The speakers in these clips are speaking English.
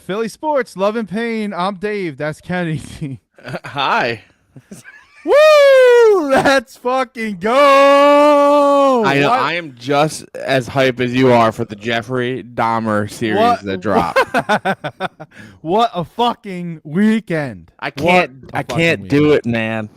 Philly sports, love and pain. I'm Dave. That's Kenny. Hi. Woo! Let's fucking go! I know. What? I am just as hype as you are for the Jeffrey Dahmer series that dropped. What a fucking weekend! I can't do it, man.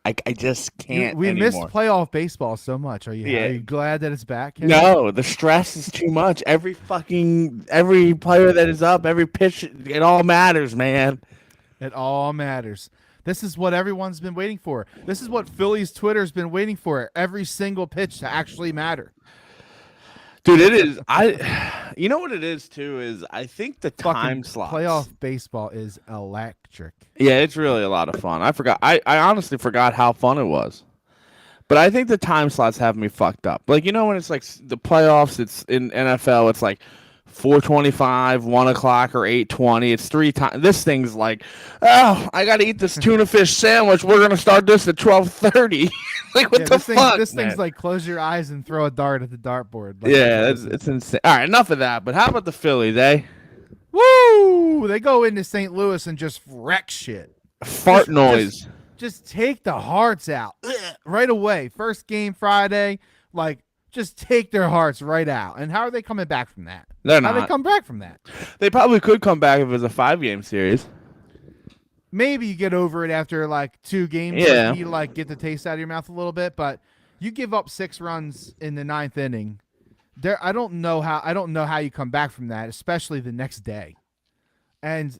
I just can't We missed anymore. playoff baseball so much. Are Yeah. you glad that it's back? Kenny? No, the stress is too much. Every player that is up, every pitch, it all matters, man. It all matters. This is what everyone's been waiting for. This is what Phillies Twitter's been waiting for. Every single pitch to actually matter. Dude, it is. You know what it is too is I think the time slots. Playoff baseball is electric. Yeah, it's really a lot of fun. I forgot. I honestly forgot how fun it was. But I think the time slots have me fucked up. Like, you know, when it's like the playoffs, it's in NFL, it's like 4:25, 1 o'clock, or 8:20. It's 3 times. This thing's like, oh, I got to eat this tuna fish sandwich. We're going to start this at 12:30. Like, what the fuck? This thing's like close your eyes and throw a dart at the dartboard. Like, yeah, it's insane. All right, enough of that. But how about the Phillies, eh? Woo! They go into St. Louis and just wreck shit. Fart noise. Just take the hearts out right away. First game Friday, like just take their hearts right out. And how are they coming back from that? They're How not. do they come back from that? They probably could come back if it was a 5-game series. Maybe you get over it after like 2 games. Yeah. You like get the taste out of your mouth a little bit, but you give up 6 runs in the 9th inning. I don't know how you come back from that, especially the next day. And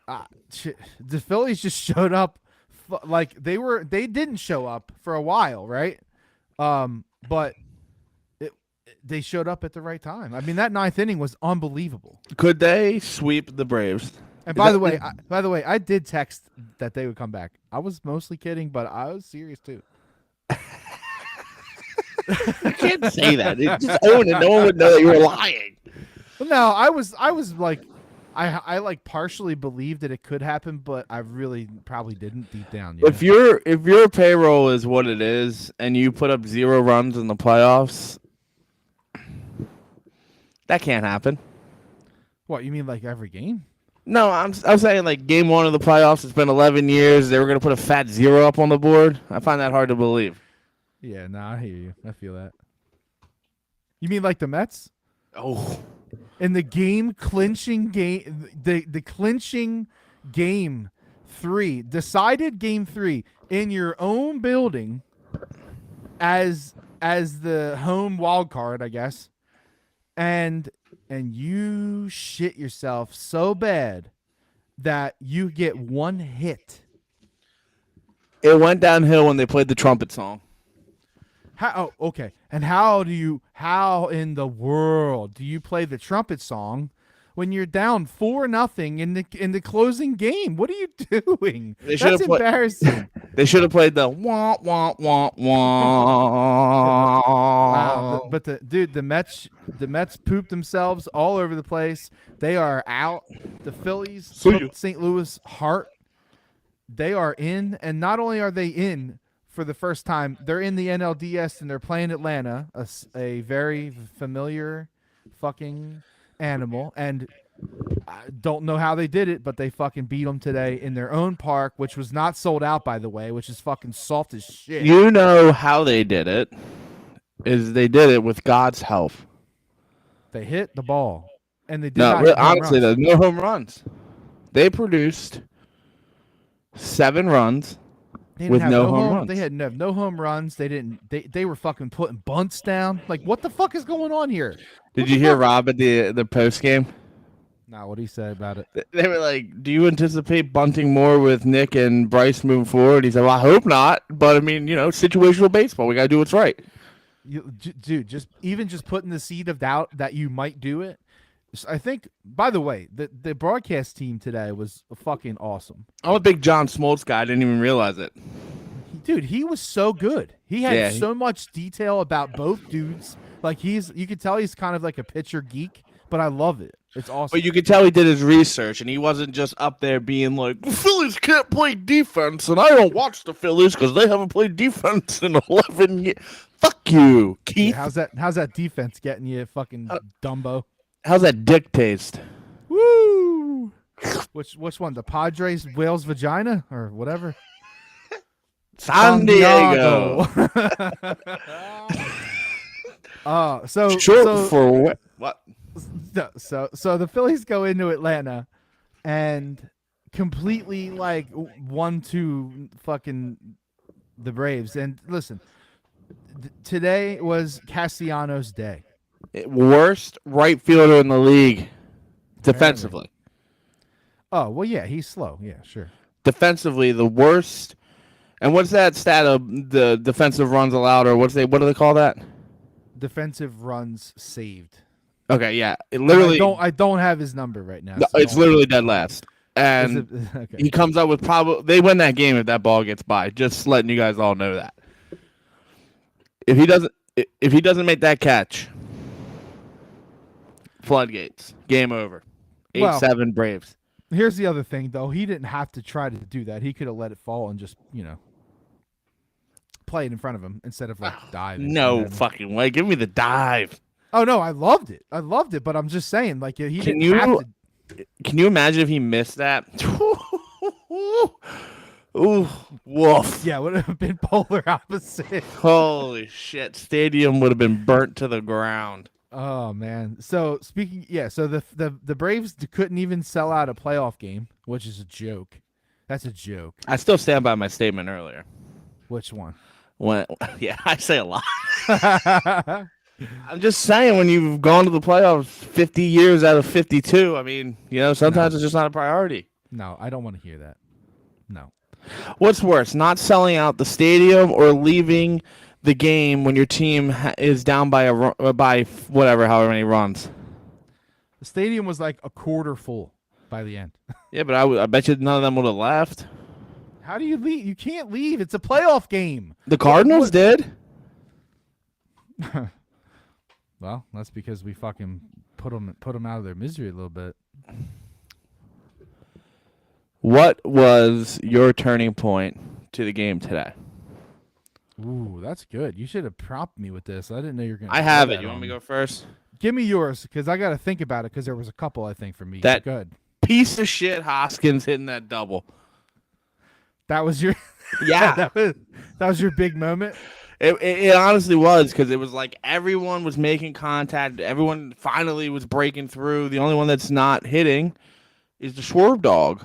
the Phillies just showed up like they didn't show up for a while, right? But they showed up at the right time. I mean, that 9th inning was unbelievable. Could they sweep the Braves? And by the way, I did text that they would come back. I was mostly kidding, but I was serious too. You can't say that. Just own it. No one would know that you were lying. Well, no, I was like, I like partially believed that it could happen, but I really probably didn't deep down. If your payroll is what it is, and you put up 0 runs in the playoffs, that can't happen. What, you mean like every game? No, I'm saying like game 1 of the playoffs. It's been 11 years. They were going to put a fat 0 up on the board. I find that hard to believe. Yeah, no, I hear you. I feel that. You mean like the Mets? Oh, In the clinching game, the clinching game 3, decided game 3 in your own building as the home wild card, I guess. And you shit yourself so bad that you get 1 hit. it went downhill when they played the trumpet song. Okay. And how in the world do you play the trumpet song when you're down 4-0 in the closing game? What are you doing? That's embarrassing. They should have played the wah wah wah wah. Wow, but the Mets pooped themselves all over the place. They are out. The Phillies took St. Louis heart. They are in, and not only are they in for the first time, they're in the NLDS and they're playing Atlanta, a very familiar fucking animal. And I don't know how they did it, but they fucking beat them today in their own park, which was not sold out, by the way, which is fucking soft as shit. You know how they did it? Is they did it with God's help. They hit the ball, and they did No, not really, hit home honestly, runs. though, no home runs. They produced 7 runs. They didn't with have no home runs. They had no home runs. They didn't. They were fucking putting bunts down. Like, what the fuck is going on here? Did you hear Rob at the post game? Nah, what he said about it? They were like, "Do you anticipate bunting more with Nick and Bryce moving forward?" He said, "Well, I hope not, but I mean, you know, situational baseball. We gotta do what's right." Dude, just putting the seed of doubt that you might do it. I think. By the way, the broadcast team today was fucking awesome. I'm a big John Smoltz guy. I didn't even realize it. Dude, he was so good. He had so much detail about both dudes. Like you could tell he's kind of like a pitcher geek, but I love it. It's awesome. But you could tell he did his research, and he wasn't just up there being like, "The Phillies can't play defense, and I don't watch the Phillies because they haven't played defense in 11 years." Fuck you, Keith. Yeah, how's that defense getting you, fucking Dumbo? How's that dick taste? Woo! Which one? The Padres whale's vagina or whatever? San Diego. Short for what? So the Phillies go into Atlanta and completely like 1-2 fucking the Braves. And listen, today was Castellanos' day. Worst right fielder in the league defensively. Oh, well, yeah, he's slow. Yeah, sure. Defensively, the worst. And what's that stat of the defensive runs allowed, or what do they call that? Defensive runs saved. Okay, yeah. It literally. I don't have his number right now. So it's literally dead last. And okay. He comes up with they win that game if that ball gets by. Just letting you guys all know that. If he doesn't make that catch, floodgates, game over. 8-7 Braves. Here's the other thing, though. He didn't have to try to do that. He could have let it fall and just, play it in front of him instead of diving. No fucking way. Give me the dive. Oh no, I loved it, but I'm just saying, like he didn't have to. Can you imagine if he missed that? Ooh, woof. Yeah, would have been polar opposite. Holy shit! Stadium would have been burnt to the ground. Oh man. So so the Braves couldn't even sell out a playoff game, which is a joke. That's a joke. I still stand by my statement earlier. Which one? Yeah, I say a lot. I'm just saying, when you've gone to the playoffs 50 years out of 52, I mean, sometimes it's just not a priority. No, I don't want to hear that. No. What's worse, not selling out the stadium or leaving the game when your team is down by however many runs? The stadium was like a quarter full by the end. Yeah, but I bet you none of them would have left. How do you leave? You can't leave. It's a playoff game. The Cardinals did. Well, that's because we fucking put them out of their misery a little bit. What was your turning point to the game today? Ooh, that's good. You should have prompted me with this. I didn't know you were going to. I have it. You want me to go first? Give me yours, because I got to think about it, because there was a couple, I think, for me. That good piece of shit Hoskins hitting that double. That was your that was your big moment. It honestly was, because it was like everyone was making contact. Everyone finally was breaking through. The only one that's not hitting is the Schwarb dog.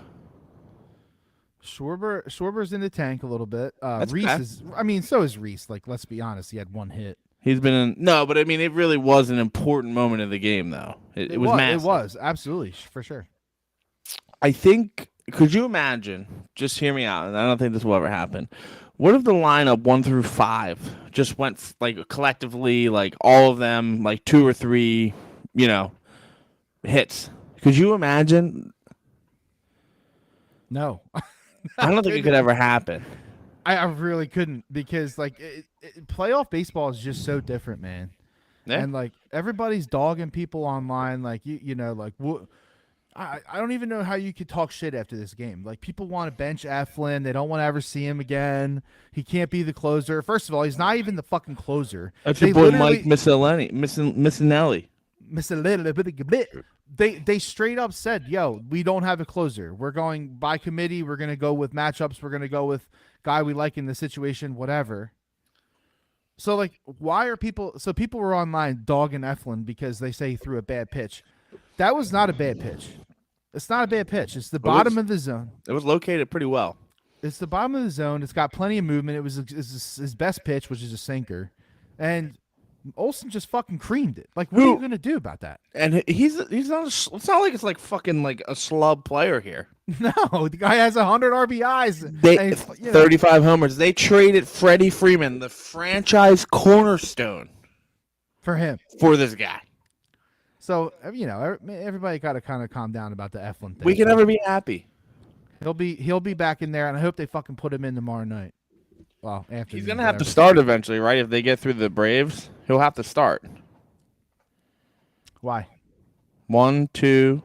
Schwarber's in the tank a little bit. Reese is. I mean, so is Reese. Like, let's be honest. He had one hit. He's been but I mean, it really was an important moment of the game, though. It was massive. It was absolutely for sure. I think. Could you imagine? Just hear me out, and I don't think this will ever happen. What if the lineup 1 through 5 just went like collectively, like all of them, like 2 or 3, hits? Could you imagine? No. I don't think it could ever happen. I really couldn't, because like playoff baseball is just so different, man. Yeah. And like everybody's dogging people online, like like what. I don't even know how you could talk shit after this game. Like, people want to bench Eflin. They don't want to ever see him again. He can't be the closer. First of all, he's not even the fucking closer. That's your boy Mike Missinelli. They straight up said, yo, we don't have a closer. We're going by committee. We're going to go with matchups. We're going to go with guy we like in the situation, whatever. So, like, why are people... So, people were online dogging Eflin because they say he threw a bad pitch. That was not a bad pitch. It's not a bad pitch. It's the bottom of the zone. It was located pretty well. It's the bottom of the zone. It's got plenty of movement. It was his best pitch, which is a sinker. And Olsen just fucking creamed it. Like, what are you going to do about that? And he's not. It's not like it's like fucking like a slub player here. No, the guy has 100 RBIs. 35 homers. They traded Freddie Freeman, the franchise cornerstone, for him. For this guy. So, everybody got to kind of calm down about the Eflin thing. We can never be happy. He'll be back in there, and I hope they fucking put him in tomorrow night. Well, after he's gonna have to start eventually, right? If they get through the Braves, he'll have to start. Why? 1, 2.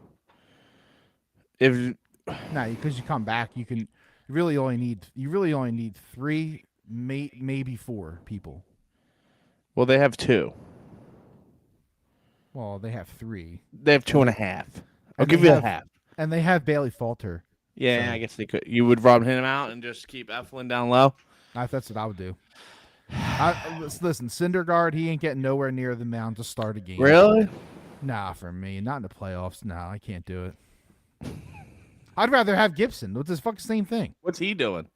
Because you come back, you really only need 3, maybe 4 people. Well, they have 2. Well, they have 3. They have 2.5. I'll give you a half. And they have Bailey Falter. Yeah, So I guess they could. You would rub him out and just keep Eflin down low. that's what I would do. Listen, Syndergaard, he ain't getting nowhere near the mound to start a game. Really? Nah, for me, not in the playoffs. No, I can't do it. I'd rather have Gibson. It's the fucking same thing. What's he doing?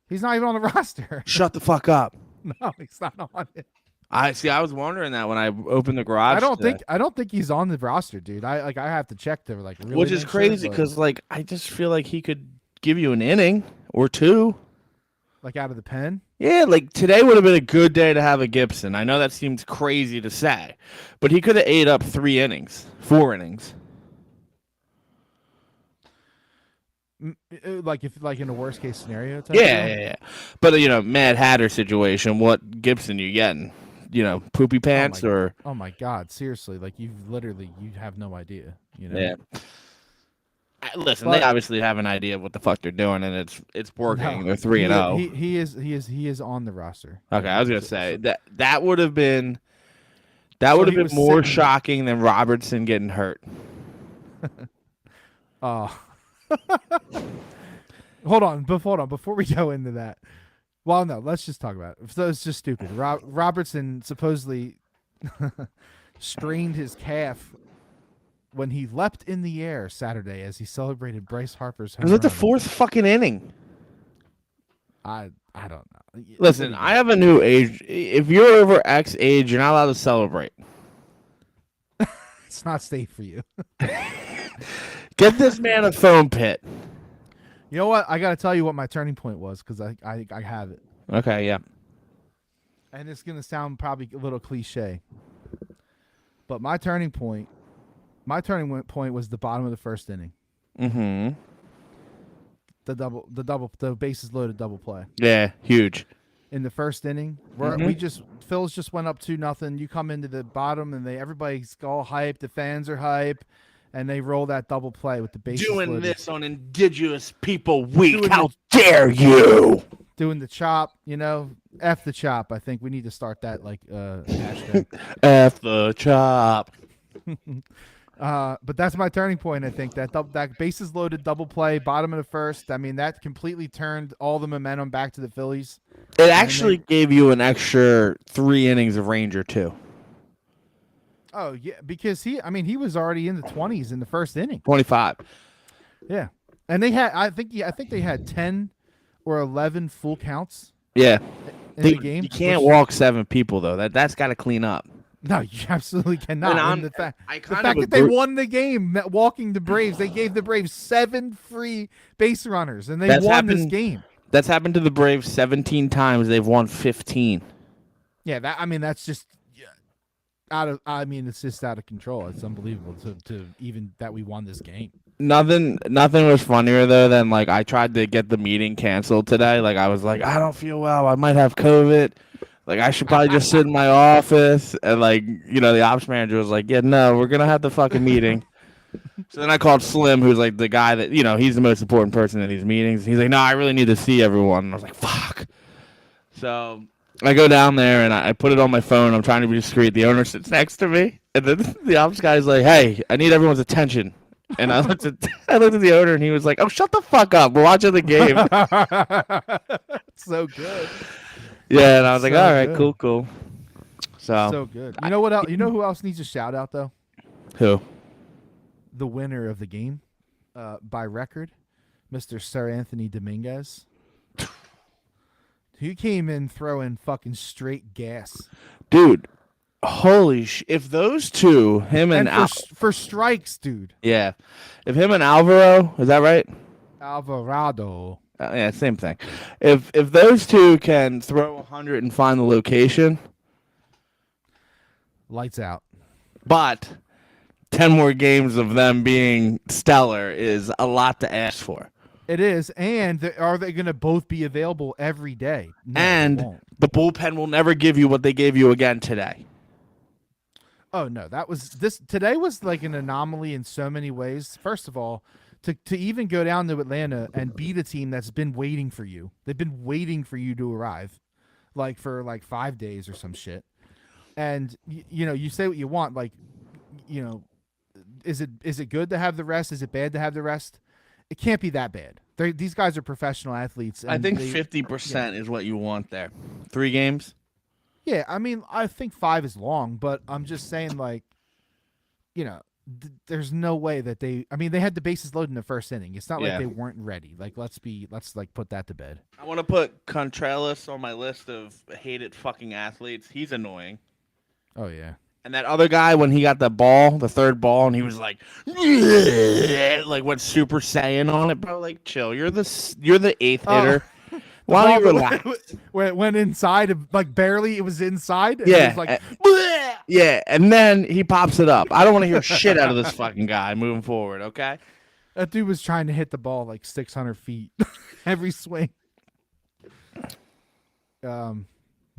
He's not even on the roster. Shut the fuck up. No, he's not on it. I was wondering that when I opened the garage. I don't think he's on the roster, dude. I have to check to really which is make crazy sure, because I just feel like he could give you an inning or two. like out of the pen. Yeah, like today would have been a good day to have a Gibson. I know that seems crazy to say, but he could have ate up 4 innings. Like in a worst case scenario. Yeah. But Mad Hatter situation. What Gibson you getting? Poopy pants or? Oh my God! Seriously, like you have no idea. Yeah. Listen, they obviously have an idea of what the fuck they're doing, and it's working. They're 3-0. He is on the roster. Okay, I was gonna say that would have been more shocking than Robertson getting hurt. Oh. Hold on. Before we go into that, well, no, let's just talk about it. So it's just stupid. Robertson supposedly strained his calf when he leapt in the air Saturday as he celebrated Bryce Harper's home It was like the run. 4th fucking inning. I don't know. Listen, I have a new age. If you're over X age, you're not allowed to celebrate. It's not safe for you. Get this man a foam pit. You know what? I got to tell you what my turning point was because I have it. Okay, yeah. And it's going to sound probably a little cliche. But my turning point was the bottom of the first inning. Mm-hmm. The bases loaded double play. Yeah, huge. In the first inning, Phil's just went up 2-0. You come into the bottom and everybody's all hyped. The fans are hype. And they roll that double play with the bases doing loaded. this on Indigenous People Week. How dare you? Doing the chop, F the chop. I think we need to start that hashtag. F the chop. But that's my turning point. I think that bases loaded double play, bottom of the first. I mean, that completely turned all the momentum back to the Phillies. It actually gave you an extra 3 innings of Ranger too. Oh yeah, because he was already in the 20s in the first inning. 25. Yeah, and they had I think they had 10 or 11 full counts. Yeah, in the game. You can't walk 7 people though. That's got to clean up. No, you absolutely cannot. And the fact that they won the game, walking the Braves, they gave the Braves 7 free base runners, and they won this game. That's happened to the Braves 17 times. They've won 15. Yeah, that's just. It's just out of control. It's unbelievable to even that we won this game. Nothing was funnier though than I tried to get the meeting canceled today. I was like, I don't feel well. I might have COVID. I should probably just sit in my office. And the ops manager was like, yeah, no, we're gonna have the fucking meeting. So then I called Slim, who's the guy that he's the most important person in these meetings. He's like, no, I really need to see everyone. And I was like, fuck. So I go down there and I put it on my phone. I'm trying to be discreet. The owner sits next to me, and then the ops guy's like, "Hey, I need everyone's attention." And I looked at the owner, and he was like, "Oh, shut the fuck up. We're watching the game." So good. Yeah, and I was like, "All right, good. cool." So good. You know what else? You know who else needs a shout out though? Who? The winner of the game, by record, Mr. Sir Anthony Dominguez. He came in throwing fucking straight gas. Dude, holy if those two, him and for strikes, dude. Yeah. If him and Alvaro, is that right? Alvarado. Yeah, same thing. If those two can throw 100 and find the location, lights out. But 10 more games of them being stellar is a lot to ask for. It is, and are they going to both be available every day? No, and the bullpen will never give you what they gave you again today. Oh no, today was like an anomaly in so many ways. First of all, to even go down to Atlanta and beat a team that's been waiting for you. They've been waiting for you to arrive, for 5 days or some shit. And you say what you want, is it good to have the rest? Is it bad to have the rest? It can't be that bad. These guys are professional athletes. And I think 50% is what you want there. 3 games. Yeah, I mean, I think 5 is long, but I'm just saying, like, there's no way that they had the bases loaded in the first inning. It's not like they weren't ready. Like, let's put that to bed. I want to put Contreras on my list of hated fucking athletes. He's annoying. Oh yeah. And that other guy, when he got the ball, the third ball, and he was like went Super Saiyan on it, bro. Like, chill. You're the 8th hitter. Why don't you relax? When it went inside, like barely, it was inside. And Yeah. It was like, yeah, and then he pops it up. I don't want to hear shit out of this fucking guy moving forward, okay? That dude was trying to hit the ball like 600 feet every swing.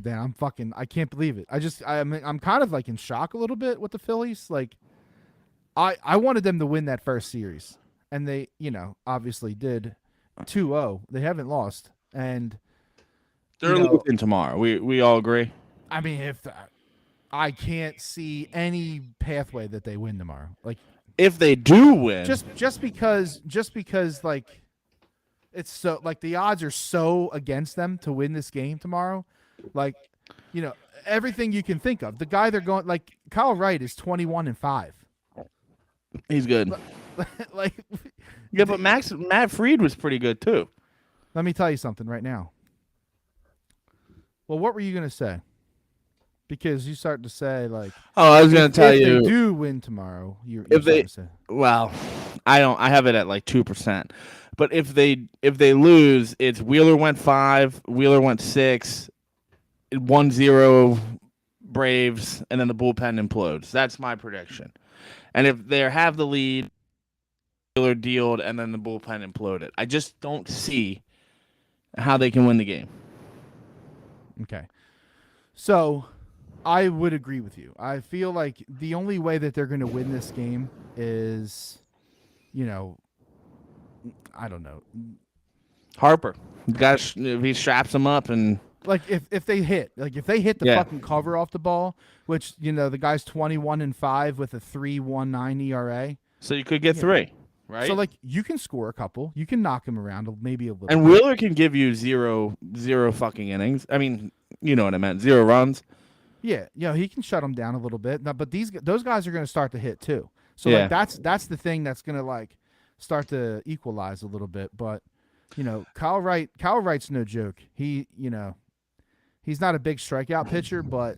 Damn, I can't believe it. I'm kind of like in shock a little bit with the Phillies. Like, I wanted them to win that first series, and they, obviously did 2-0. They haven't lost, and they're losing tomorrow. We all agree. I mean, I can't see any pathway that they win tomorrow. Like, if they do win, just because like it's so like the odds are so against them to win this game tomorrow. Like, everything you can think of. The guy they're going, like, Kyle Wright is 21-5. He's good. Like, yeah, but Matt Fried was pretty good too. Let me tell you something right now. Well, what were you gonna say? Because you start to say, like, I was gonna tell you, if they do win tomorrow, well, I have it at like 2%. But if they lose, it's Wheeler went 5, Wheeler went 6. 1-0 Braves, and then the bullpen implodes. That's my prediction. And if they have the lead, Wheeler dealed, and then the bullpen imploded. I just don't see how they can win the game. Okay. So, I would agree with you. I feel like the only way that they're going to win this game is, I don't know. Harper. If he straps him up and... Like, if they hit the fucking cover off the ball, which, the guy's 21-5 with a 3.19 ERA. So you could get 3, right? So, like, you can score a couple. You can knock him around maybe a little And bit. Wheeler can give you zero fucking innings. I mean, you know what I meant. 0 runs. Yeah, he can shut them down a little bit. Now, but those guys are going to start to hit too. So like that's the thing that's going to like start to equalize a little bit. But Kyle Wright's no joke. He's not a big strikeout pitcher, but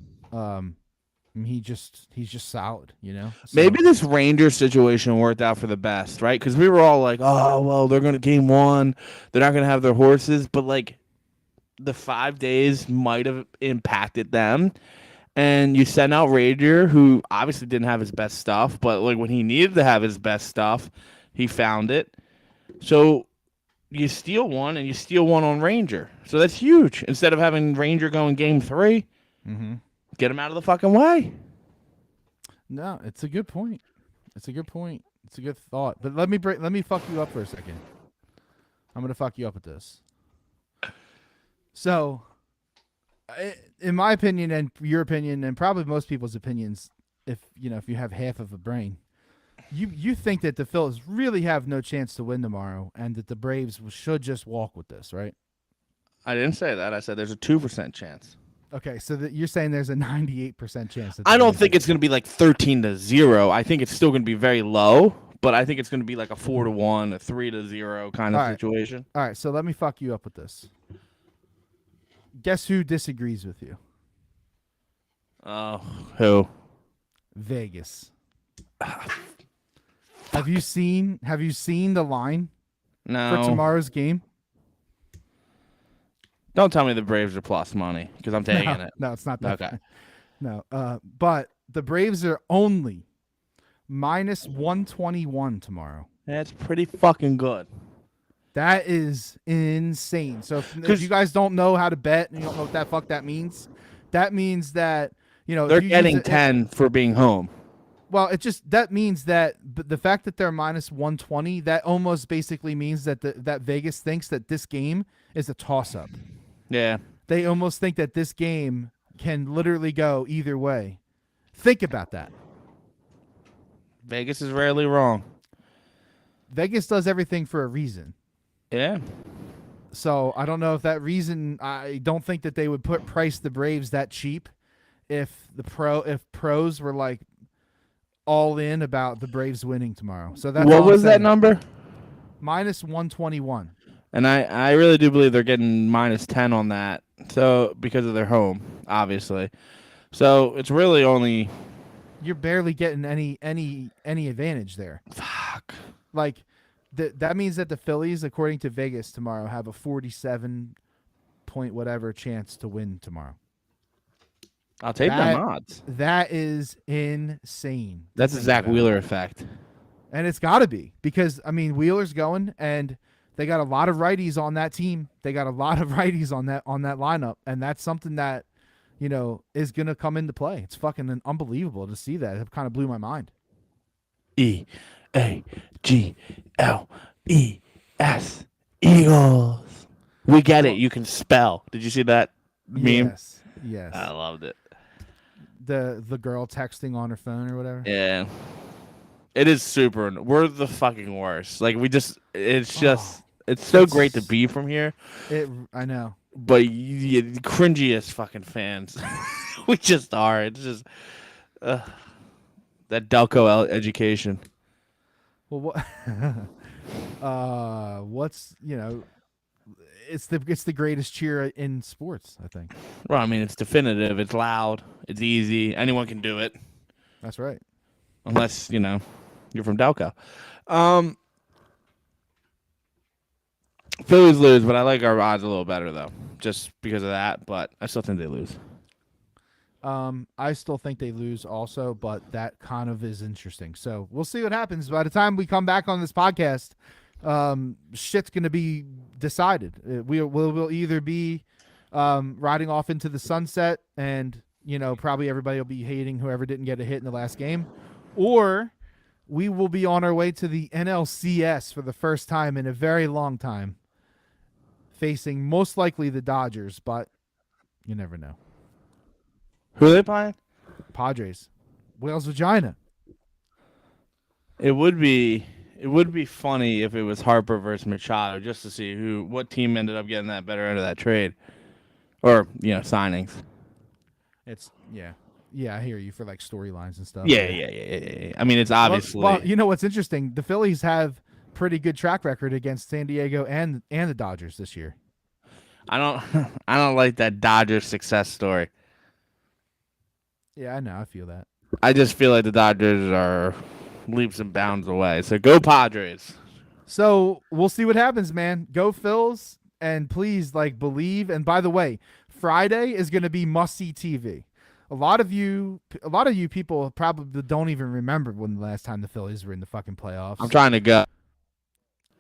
he's just solid. So, maybe this Rangers situation worked out for the best, right? Because we were all like, oh well, they're going to game 1. They're not going to have their horses, but like the 5 days might have impacted them. And you send out Ranger, who obviously didn't have his best stuff, but like when he needed to have his best stuff, he found it. So you steal one, and you steal one on Ranger. So that's huge. Instead of having Ranger go in game 3, get him out of the fucking way. No, it's a good point. It's a good point. It's a good thought. But let me fuck you up for a second. I'm gonna fuck you up with this. So, in my opinion and your opinion and probably most people's opinions, if you have half of a brain, you think that the Phillies really have no chance to win tomorrow and that the Braves should just walk with this, right? I didn't say that. I said there's a 2% chance. Okay, so you're saying there's a 98% chance. I don't think it's going to be like 13-0. I think it's still going to be very low, but I think it's going to be like a 4-1, a 3-0 kind of situation. All right, so let me fuck you up with this. Guess who disagrees with you? Who? Vegas. Have you seen the line No. for tomorrow's game? Don't tell me the Braves are plus money because I'm taking it. No, it's not that. Okay. No, but the Braves are only minus 121 tomorrow. That's pretty fucking good. That is insane. So if you guys don't know how to bet and you don't know what that means, that means that they're getting 10 for being home. Well, that means that the fact that they're minus 120, that almost basically means that that Vegas thinks that this game is a toss-up. Yeah. They almost think that this game can literally go either way. Think about that. Vegas is rarely wrong. Vegas does everything for a reason. Yeah. So I don't know if that reason. I don't think that they would price the Braves that cheap if pros were like all in about the Braves winning tomorrow. So that's what was that number? Minus 121. And I really do believe they're getting minus 10 on that. So because of their home, obviously. So it's really only. You're barely getting any advantage there. Fuck. Like that means that the Phillies, according to Vegas tomorrow, have a 47 point whatever chance to win tomorrow. I'll take them odds. That is insane. That's the Zach Wheeler effect. And it's got to be because, I mean, Wheeler's going and they got a lot of righties on that team. They got a lot of righties on that lineup. And that's something that, you know, is going to come into play. It's fucking unbelievable to see that. It kind of blew my mind. EAGLES. Eagles. We get it. You can spell. Did you see that meme? Yes. I loved it. The girl texting on her phone or whatever. Yeah. It is super. We're the fucking worst. Like, it's so great to be from here. I know. But the cringiest fucking fans. We just are. It's just that Delco education. Well, what's, you know, it's the greatest cheer in sports, I think. Well, I mean, it's definitive. It's loud. It's easy. Anyone can do it. That's right. Unless, you know, you're from Delco. Phillies lose, but I like our odds a little better, though, just because of that. But I still think they lose. I still think they lose also, but that kind of is interesting. So we'll see what happens. By the time we come back on this podcast, shit's going to be decided. We'll either be riding off into the sunset and, you know, probably everybody will be hating whoever didn't get a hit in the last game, or we will be on our way to the NLCS for the first time in a very long time, facing most likely the Dodgers, but you never know. Who are they playing? Padres. Whale's vagina. It would be funny if it was Harper versus Machado, just to see what team ended up getting that better end of that trade, or, you know, signings. Yeah, I hear you for like storylines and stuff. Yeah. I mean, it's obviously. Well, you know what's interesting? The Phillies have pretty good track record against San Diego and the Dodgers this year. I don't like that Dodgers success story. Yeah, I know. I feel that. I just feel like the Dodgers are leaps and bounds away. So go Padres. So we'll see what happens, man. Go Phils, and please, like, believe. And by the way, Friday is going to be must-see TV. A lot of you people probably don't even remember when the last time the Phillies were in the fucking playoffs. I'm trying to go.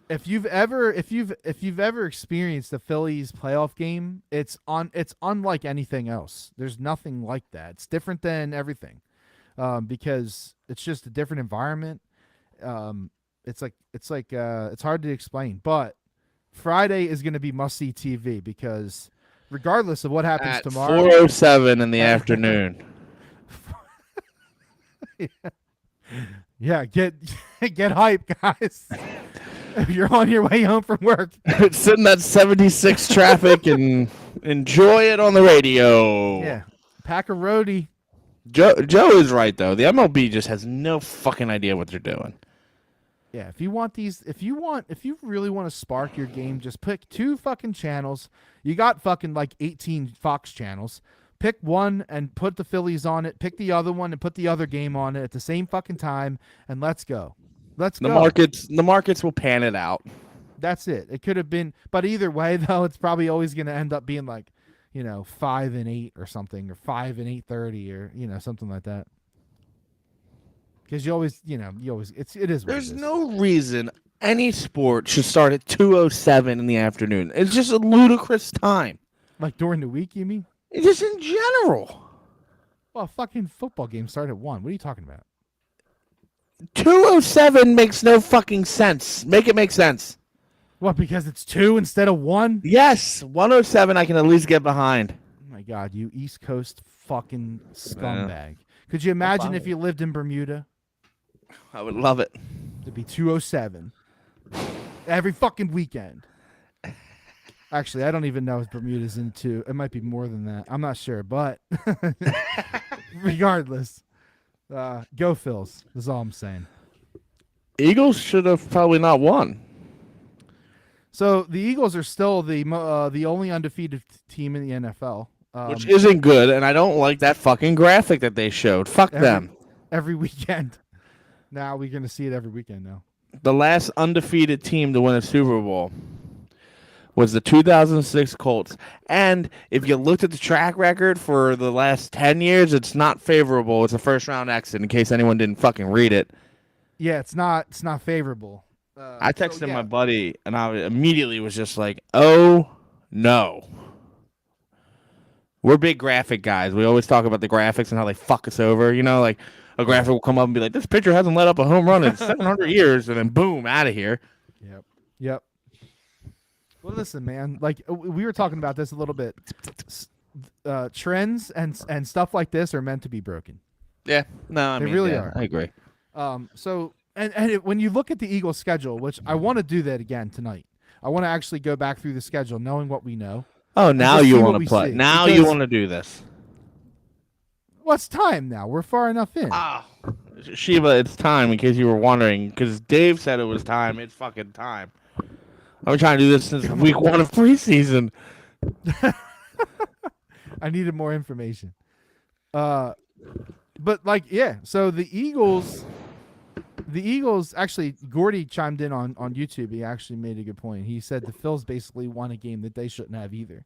If you've ever experienced a Phillies playoff game, it's unlike anything else. There's nothing like that. It's different than everything, because it's just a different environment. It's hard to explain. But Friday is going to be must see TV because regardless of what happens at tomorrow, 4:07 in the afternoon. Yeah, get hype, guys. If you're on your way home from work, Sit in that 76 traffic and enjoy it on the radio. Yeah, pack a roadie. Joe is right though. The MLB just has no fucking idea what they're doing. Yeah, if you really want to spark your game, just pick 2 fucking channels. You got fucking like 18 Fox channels. Pick one and put the Phillies on it. Pick the other one and put the other game on it at the same fucking time, and let's go. The markets will pan it out. That's it. It could have been, but either way though, it's probably always going to end up being like, 5-8 or something, or 5 and 8:30, or something like that. Because you always, it is. There's no reason any sport should start at 2:07 in the afternoon. It's just a ludicrous time. Like during the week, you mean? Just in general. Well, fucking football games start at 1. What are you talking about? 2:07 makes no fucking sense. Make it make sense. What, because it's 2 instead of 1? Yes, 1:07 I can at least get behind. Oh my God, you East Coast fucking scumbag. Could you imagine if you lived in Bermuda? I would love it. It'd be 207 every fucking weekend. Actually, I don't even know if Bermuda's into. It might be more than that. I'm not sure, but regardless, go Phils. That's all I'm saying. Eagles should have probably not won. So the Eagles are still the only undefeated team in the NFL, Which isn't good, and I don't like that fucking graphic that they showed. Fuck them. Every weekend. Now we're going to see it every weekend now. The last undefeated team to win a Super Bowl was the 2006 Colts. And if you looked at the track record for the last 10 years, it's not favorable. It's a first-round exit, in case anyone didn't fucking read it. Yeah, it's not favorable. I texted my buddy, and I immediately was just like, oh, no. We're big graphic guys. We always talk about the graphics and how they fuck us over. You know, like a graphic will come up and be like, this pitcher hasn't let up a home run in 700 years, and then boom, out of here. Yep. Well, listen, man. Like we were talking about this a little bit. Trends and stuff like this are meant to be broken. Yeah, no, they really are. I agree. So when you look at the Eagles' schedule, which I want to do that again tonight, I want to actually go back through the schedule, knowing what we know. Oh, now you want to play? Now you want to do this? What's time now? We're far enough in. Shiva, it's time. In case you were wondering, because Dave said it was time. It's fucking time. I've been trying to do this since week 1 of preseason. I needed more information. But like, yeah. So the Eagles actually, Gordy chimed in on YouTube. He actually made a good point. He said the Phils basically won a game that they shouldn't have either.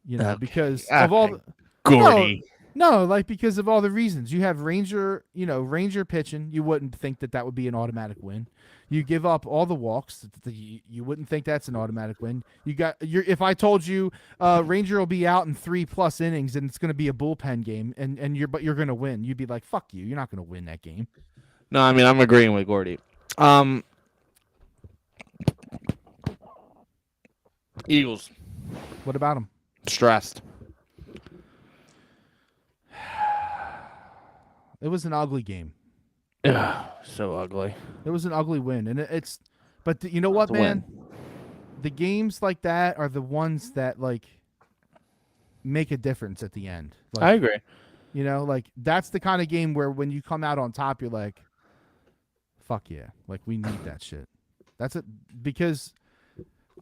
You know, because of all Gordy. No, like because of all the reasons. You have Ranger pitching. You wouldn't think that would be an automatic win. You give up all the walks. You wouldn't think that's an automatic win. If I told you Ranger will be out in 3+ innings and it's going to be a bullpen game but you're going to win, you'd be like, fuck you. You're not going to win that game. No, I mean, I'm agreeing with Gordy. Eagles. What about them? Stressed. It was an ugly game. Ugh, so ugly. It was an ugly win, and but you know what, man? The games like that are the ones that like make a difference at the end. Like, I agree. You know, like that's the kind of game where when you come out on top, you're like, fuck yeah, like we need that shit. That's it, because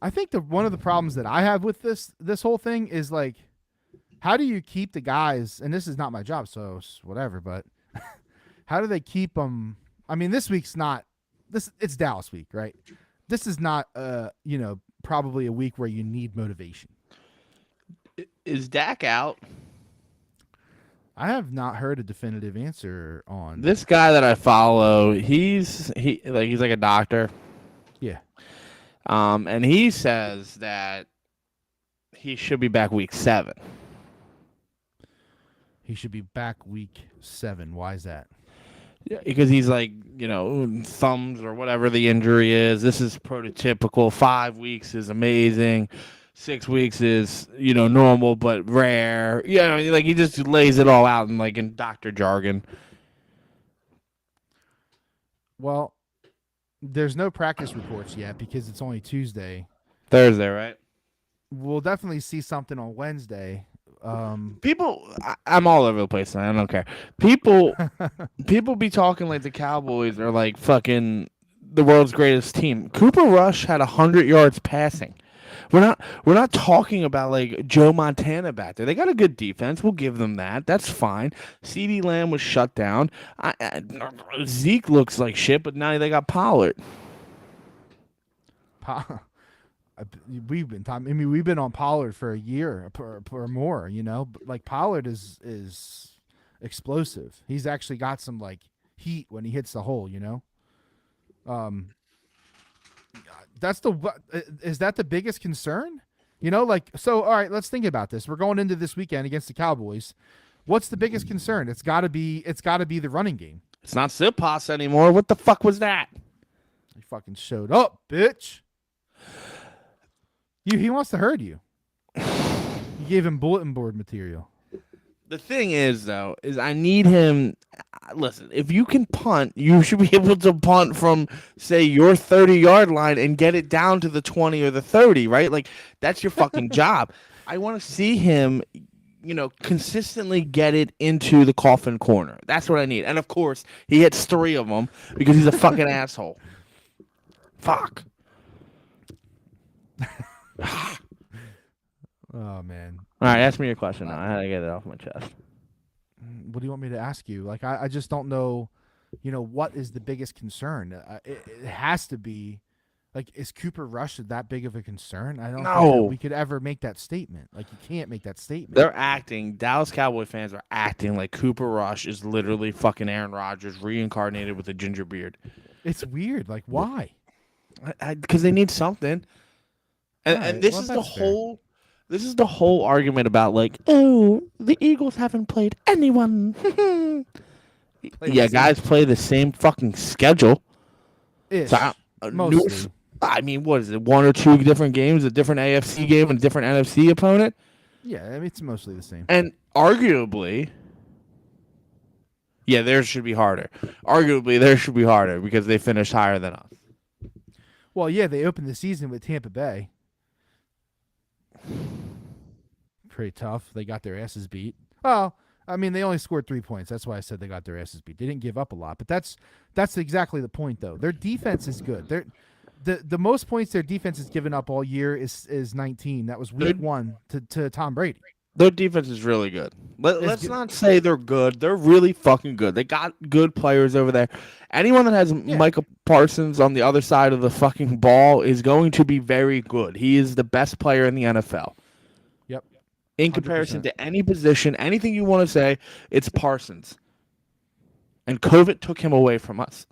I think one of the problems that I have with this whole thing is like, how do you keep the guys? And this is not my job, so it's whatever. But how do they keep them? I mean, this week's not this. It's Dallas week, right? This is not probably a week where you need motivation. Is Dak out? I have not heard a definitive answer on this guy that I follow. He's like a doctor. Yeah. And he says that he should be back week 7. He should be back week 7. Why is that? Yeah, because he's like, thumbs or whatever the injury is. This is prototypical. 5 weeks is amazing. 6 weeks is, normal but rare. Yeah, like he just lays it all out in doctor jargon. Well, there's no practice reports yet because it's only Thursday, right? We'll definitely see something on Wednesday. I'm all over the place. I don't care. People be talking like the Cowboys are like fucking the world's greatest team. Cooper Rush had 100 yards passing. We're not talking about like Joe Montana back there. They got a good defense. We'll give them that. That's fine. CeeDee Lamb was shut down. Zeke looks like shit, but now they got Pollard. We've been on Pollard for a year or more. Like Pollard is explosive. He's actually got some like heat when he hits the hole. Is that the biggest concern? So all right, let's think about this. We're going into this weekend against the Cowboys. What's the biggest concern? It's got to be the running game. It's not Sipas anymore. What the fuck was that? He fucking showed up, bitch. He wants to hurt you. You gave him bulletin board material. The thing is, though, is I need him. listen, if you can punt, you should be able to punt from, say, your 30-yard line and get it down to the 20 or the 30, right? Like, that's your fucking job. I want to see him, consistently get it into the coffin corner. That's what I need. And, of course, he hits 3 of them because he's a fucking asshole. Fuck. Oh, man. All right, ask me your question now. I had to get it off my chest. What do you want me to ask you? Like, I just don't know, what is the biggest concern? It has to be, like, is Cooper Rush that big of a concern? I don't think that we could ever make that statement. Like, you can't make that statement. Dallas Cowboy fans are acting like Cooper Rush is literally fucking Aaron Rodgers reincarnated with a ginger beard. It's weird. Like, why? Because they need something. And this is the whole... This is the whole argument about, like, oh, the Eagles haven't played anyone. Guys play the same fucking schedule. So, mostly. I mean, what is it? 1 or 2 different games, a different AFC game and a different NFC opponent? Yeah, I mean, it's mostly the same. And arguably, theirs should be harder. Arguably, theirs should be harder because they finished higher than us. Well, yeah, they opened the season with Tampa Bay. Pretty tough. They got their asses beat. Well, I mean, they only scored 3 points. That's why I said they got their asses beat. They didn't give up a lot, but that's exactly the point, though. Their defense is good. The most points their defense has given up all year is 19. That was week 1 to Tom Brady. Their defense is really good. Let's not say they're good. They're really fucking good. They got good players over there. Anyone that has Micah Parsons on the other side of the fucking ball is going to be very good. He is the best player in the NFL. Yep. In comparison 100%. To any position, anything you want to say, it's Parsons. And COVID took him away from us.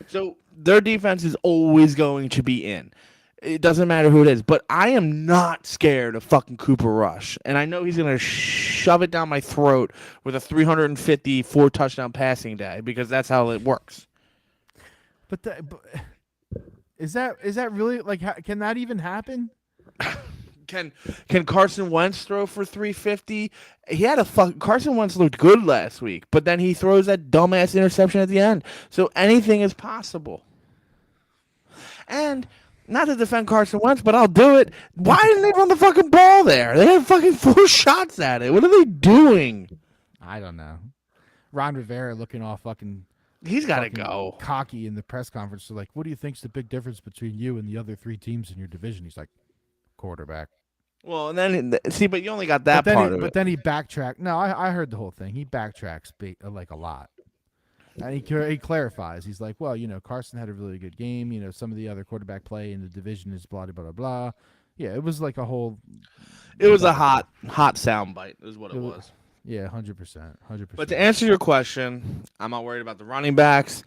So their defense is always going to be in. It doesn't matter who it is. But I am not scared of fucking Cooper Rush. And I know he's going to shove it down my throat with a 354 touchdown passing day because that's how it works. But is that really, like, can that even happen? Can Carson Wentz throw for 350? Carson Wentz looked good last week, but then he throws that dumbass interception at the end. So anything is possible. And not to defend Carson Wentz, but I'll do it. Why didn't they run the fucking ball there? They had fucking 4 shots at it. What are they doing? I don't know. Ron Rivera looking all fucking... He's got to go. Cocky in the press conference. So, like, what do you think's the big difference between you and the other 3 teams in your division? He's like, quarterback. Well, and then but you only got that part of it. But then he backtracked. No, I heard the whole thing. He backtracks like a lot, and he clarifies. He's like, well, Carson had a really good game. Some of the other quarterback play in the division is blah blah blah blah. Yeah, it was like a whole. It was a hot soundbite, is what it was. Yeah, 100%. But to answer your question, I'm not worried about the running backs.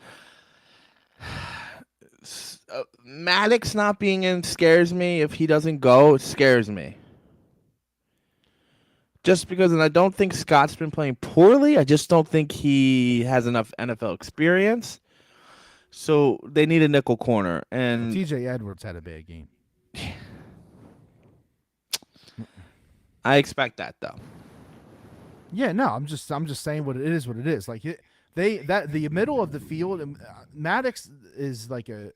Maddox not being in scares me. If he doesn't go, it scares me. Just because, and I don't think Scott's been playing poorly. I just don't think he has enough NFL experience. So they need a nickel corner. And TJ Edwards had a bad game. I expect that, though. Yeah, no, I'm just saying what it is. Like the middle of the field, Maddox is like a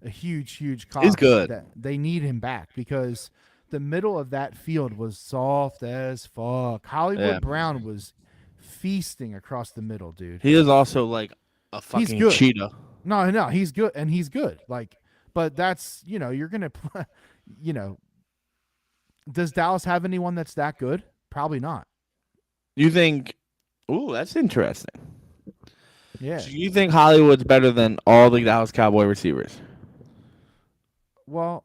huge cost. He's good. That they need him back because the middle of that field was soft as fuck. Hollywood Brown was feasting across the middle, dude. He is also like a fucking cheetah. No, he's good, and he's good. Like, but that's you're gonna, does Dallas have anyone that's that good? Probably not. You think? Ooh, that's interesting. Yeah. So you think Hollywood's better than all the Dallas Cowboy receivers? Well,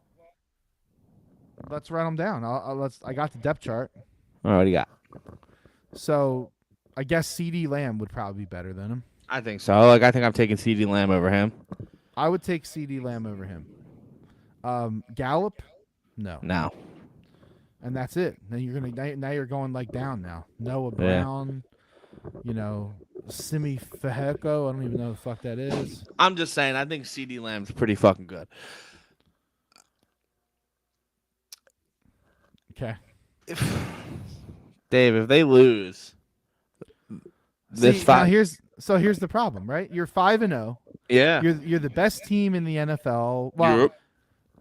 let's write them down. I got the depth chart. All right, what do you got? So, I guess CD Lamb would probably be better than him. I think so. I think I'm taking CD Lamb over him. I would take CD Lamb over him. Gallup, no. No. And that's it. Now you're going like down now. Noah Brown, Simi Feheko. I don't even know who the fuck that is. I'm just saying. I think CD Lamb's pretty fucking good. Okay. Dave, if they lose, this now here's the problem, right? You're 5-0. Yeah. You're the best team in the NFL. Well,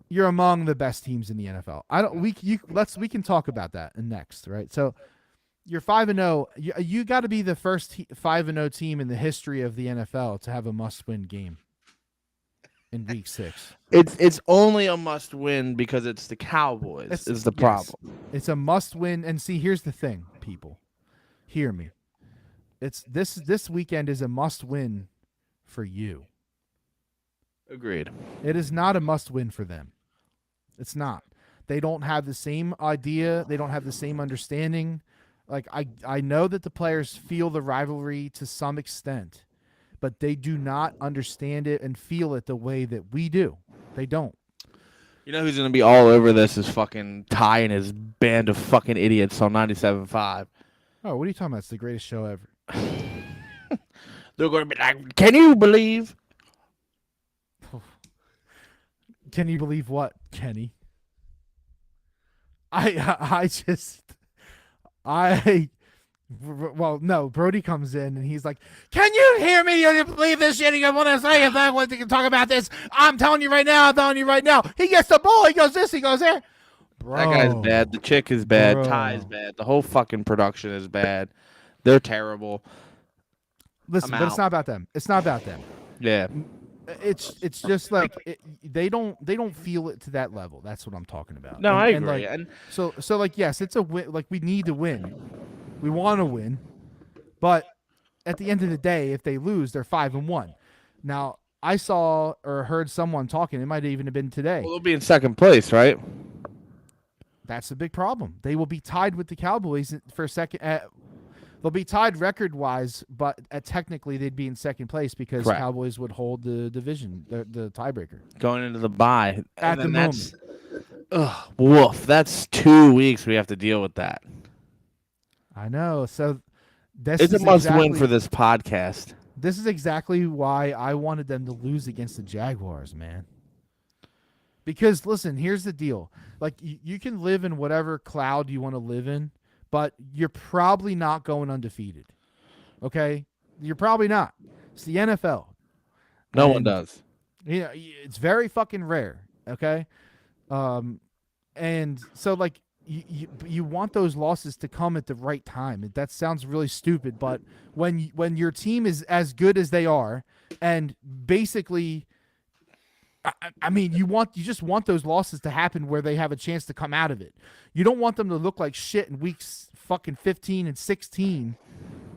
you're among the best teams in the NFL. We can talk about that next, right? So you're 5-0. You got to be the first 5-0 team in the history of the NFL to have a must-win game in Week 6. It's only a must-win because it's the Cowboys. Is the problem? It's a must-win. And see, here's the thing, people. Hear me. It's this weekend is a must-win for you. Agreed. It is not a must-win for them. It's not. They don't have the same idea. They don't have the same understanding. Like I know that the players feel the rivalry to some extent, but they do not understand it and feel it the way that we do. They don't. You know who's going to be all over this is fucking Ty and his band of fucking idiots on 97.5. Oh, what are you talking about? It's the greatest show ever. They're going to be like, can you believe? Can you believe what, Kenny? Well, no, Brody comes in and he's like, can you hear me? You believe this shit? You want to say if I want to talk about this? I'm telling you right now. He gets the ball. He goes this. He goes there. Bro, that guy's bad. The chick is bad. Bro. Ty is bad. The whole fucking production is bad. They're terrible. Listen, but it's not about them. It's not about them. Yeah. It's just like they don't feel it to that level. That's what I'm talking about. No, I agree. Like, so like yes, it's a win. Like we need to win. We want to win, but at the end of the day, if they lose, they're 5-1. Now I saw or heard someone talking. It might even have been today. Well, they'll be in second place, right? That's a big problem. They will be tied with the Cowboys for second. They'll be tied record-wise, but technically they'd be in second place because Correct. Cowboys would hold the division, the tiebreaker. Going into the bye. At the moment. Woof. That's 2 weeks we have to deal with that. I know. So it's a must-win for this podcast. This is exactly why I wanted them to lose against the Jaguars, man. Because, listen, here's the deal. Like, you can live in whatever cloud you want to live in, but you're probably not going undefeated. Okay? You're probably not. It's the NFL. No one does. You know, it's very fucking rare. Okay? And so, like, you want those losses to come at the right time. That sounds really stupid, but when your team is as good as they are, and basically, I mean, you just want those losses to happen where they have a chance to come out of it. You don't want them to look like shit in weeks fucking 15 and 16,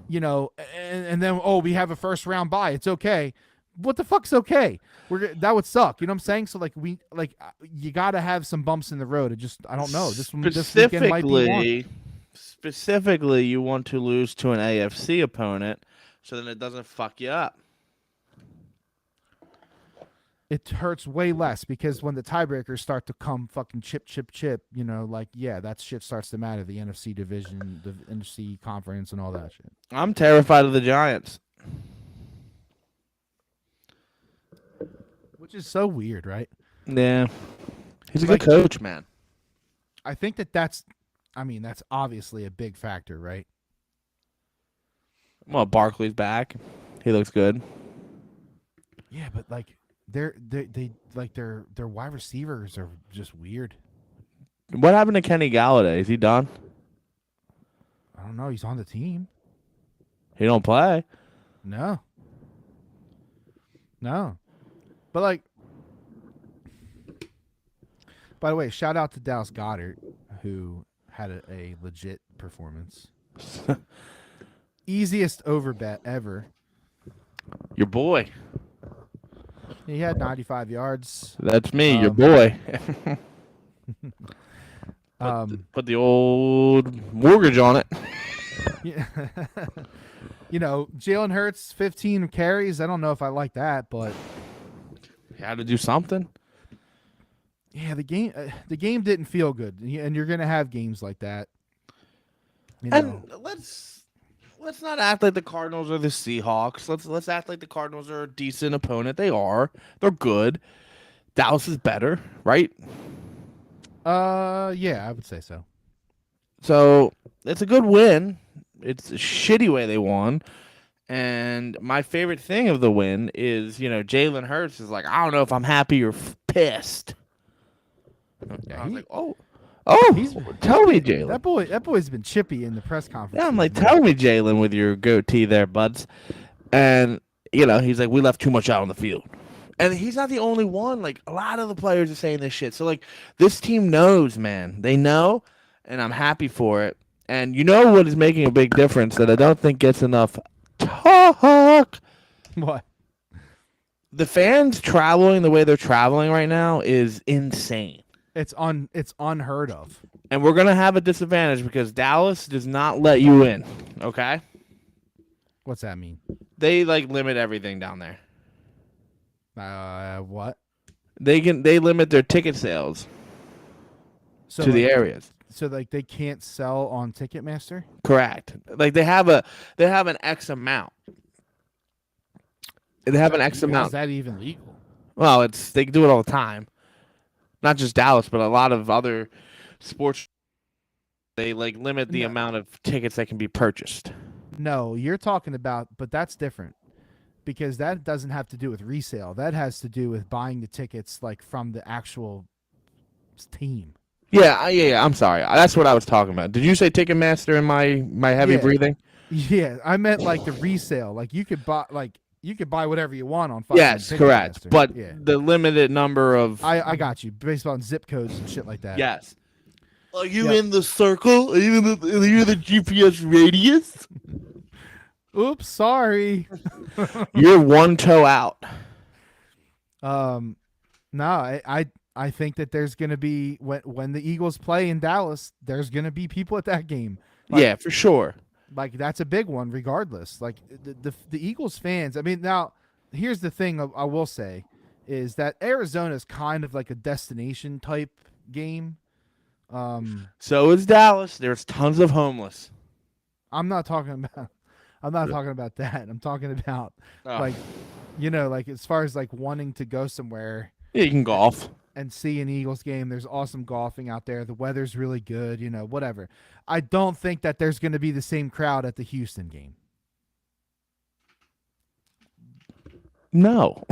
you know, and then we have a first round bye. It's okay. What the fuck's okay? That would suck. You know what I'm saying? So you got to have some bumps in the road. I don't know. This weekend might be one. Specifically, you want to lose to an AFC opponent so then it doesn't fuck you up. It hurts way less because when the tiebreakers start to come fucking chip, you know, like, yeah, that shit starts to matter. The NFC division, the NFC conference and all that shit. I'm terrified of the Giants. Which is so weird, right? Yeah. He's a good coach, man. I think that's obviously a big factor, right? Well, Barkley's back. He looks good. Yeah, but like their wide receivers are just weird. What happened to Kenny Galladay? Is he done? I don't know. He's on the team. He don't play. No. But like, by the way, shout out to Dallas Goedert, who had a legit performance. Easiest over bet ever. Your boy. He had 95 yards. That's me, your boy. Put the old mortgage on it. Yeah. You know, Jalen Hurts, 15 carries. I don't know if I like that, but you had to do something. Yeah, the game didn't feel good, and you're gonna have games like that. You know. And let's not act like the Cardinals are the Seahawks. Let's act like the Cardinals are a decent opponent. They are. They're good. Dallas is better, right? Yeah, I would say so. So it's a good win. It's a shitty way they won. And my favorite thing of the win is, Jalen Hurts is like, I don't know if I'm happy or pissed. Yeah, I was like, oh, he's tell me, been, Jalen. that boy's been chippy in the press conferences. Yeah, I'm like, man. tell me, Jalen, with your goatee there, buds. And, he's like, we left too much out on the field. And he's not the only one. Like, a lot of the players are saying this shit. So, like, this team knows, man. They know, and I'm happy for it. And you know what is making a big difference that I don't think gets enough talk? What? The fans traveling the way they're traveling right now is insane. It's unheard of. And we're going to have a disadvantage because Dallas does not let you in, okay? What's that mean? They, limit everything down there. What? They limit their ticket sales to the areas. So they can't sell on Ticketmaster? Correct. Like they have an X amount. They have an X amount. Is that even legal? Well, they do it all the time. Not just Dallas, but a lot of other sports. They limit the amount of tickets that can be purchased. No, you're talking about, but that's different. Because that doesn't have to do with resale. That has to do with buying the tickets from the actual team. Yeah. I'm sorry. That's what I was talking about. Did you say Ticketmaster in my heavy breathing? Yeah, I meant the resale. You could buy whatever you want on. Yes, correct. But the limited number of I got you based on zip codes and shit like that. Yes. Are you in the circle? Are you in the GPS radius? Oops, sorry. You're one toe out. No, I think that there's gonna be when the Eagles play in Dallas, there's gonna be people at that game. Yeah, for sure. That's a big one, regardless. The Eagles fans. I mean, now here's the thing I will say is that Arizona is kind of like a destination type game. So is Dallas. There's tons of homeless. I'm not talking about that. I'm talking about as far as wanting to go somewhere. Yeah, you can golf and see an Eagles game. There's awesome golfing out there. The weather's really good, whatever. I don't think that there's going to be the same crowd at the Houston game. No.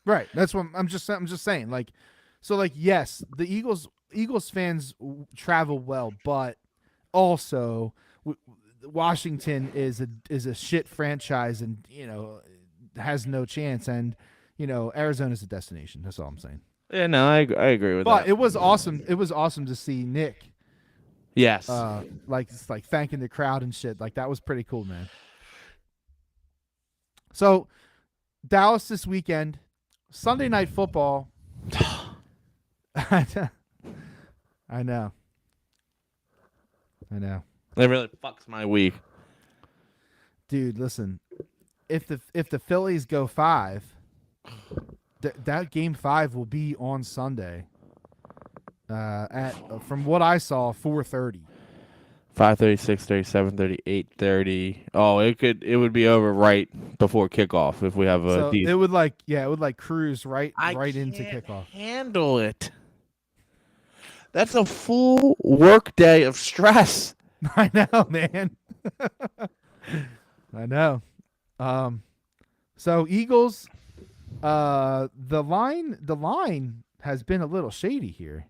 Right. That's what I'm just saying. Yes, the Eagles fans travel well, but also Washington is a shit franchise and, has no chance. And, Arizona's a destination. That's all I'm saying. Yeah, no, I agree with that. But it was awesome. It was awesome to see Nick. Yes. Thanking the crowd and shit. That was pretty cool, man. So, Dallas this weekend, Sunday Night Football. I know. It really fucks my week. Dude, listen. If the Phillies go 5, that game 5 will be on Sunday. At from what I saw, 4:30. 5:30, 6:30, 7:30, 8:30. Oh, it would be over right before kickoff if we have a. So it would cruise right into kickoff. Handle it. That's a full work day of stress. I know, man. I know. So Eagles, the line has been a little shady here.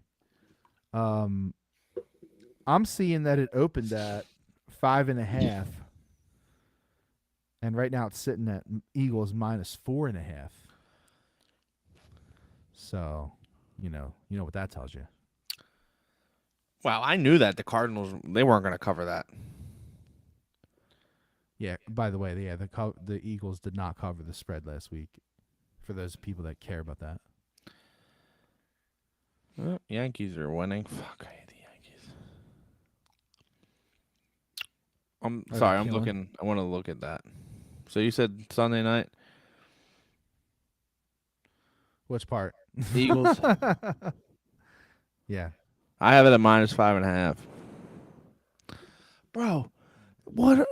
I'm seeing that it opened at 5.5, and right now it's sitting at Eagles -4.5. So, you know what that tells you. Wow, I knew that the Cardinals, they weren't going to cover that. Yeah. By the way, the Eagles did not cover the spread last week. For those people that care about that. Well, Yankees are winning. Fuck, I hate the Yankees. I'm sorry. I'm looking. I want to look at that. So you said Sunday night. Which part? Eagles. Yeah. I have it at -5.5. Bro, what?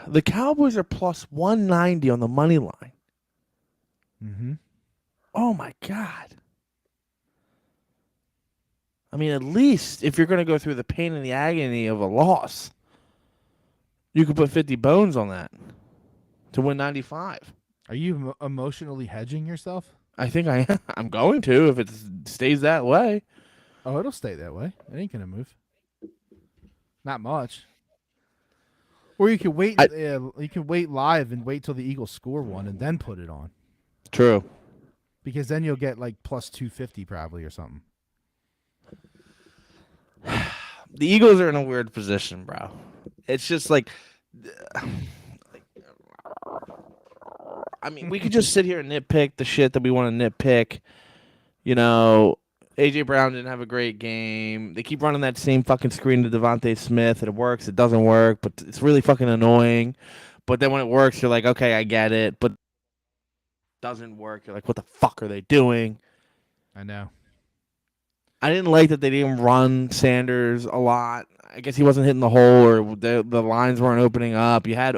The Cowboys are +190 on the money line. Mm-hmm. Oh my God. I mean, at least if you're going to go through the pain and the agony of a loss, You could put 50 bones on that to win 95. Are you emotionally hedging yourself? I think I am. I'm going to if it stays that way. Oh, it'll stay that way. It ain't gonna move. Not much. Or you can wait. You can wait live and wait till the Eagles score one and then put it on. True. Because then you'll get like plus 250 probably or something. The Eagles are in a weird position, bro. It's just like, I mean, we could just sit here and nitpick the shit that we want to nitpick. You know, A.J. Brown didn't have a great game. They keep running that same fucking screen to Devontae Smith. It works. It doesn't work, but it's really fucking annoying. But then when it works, you're like, okay, I get it. But it doesn't work. You're like, what the fuck are they doing? I know. I didn't like that they didn't run Sanders a lot. I guess he wasn't hitting the hole, or the lines weren't opening up. You had,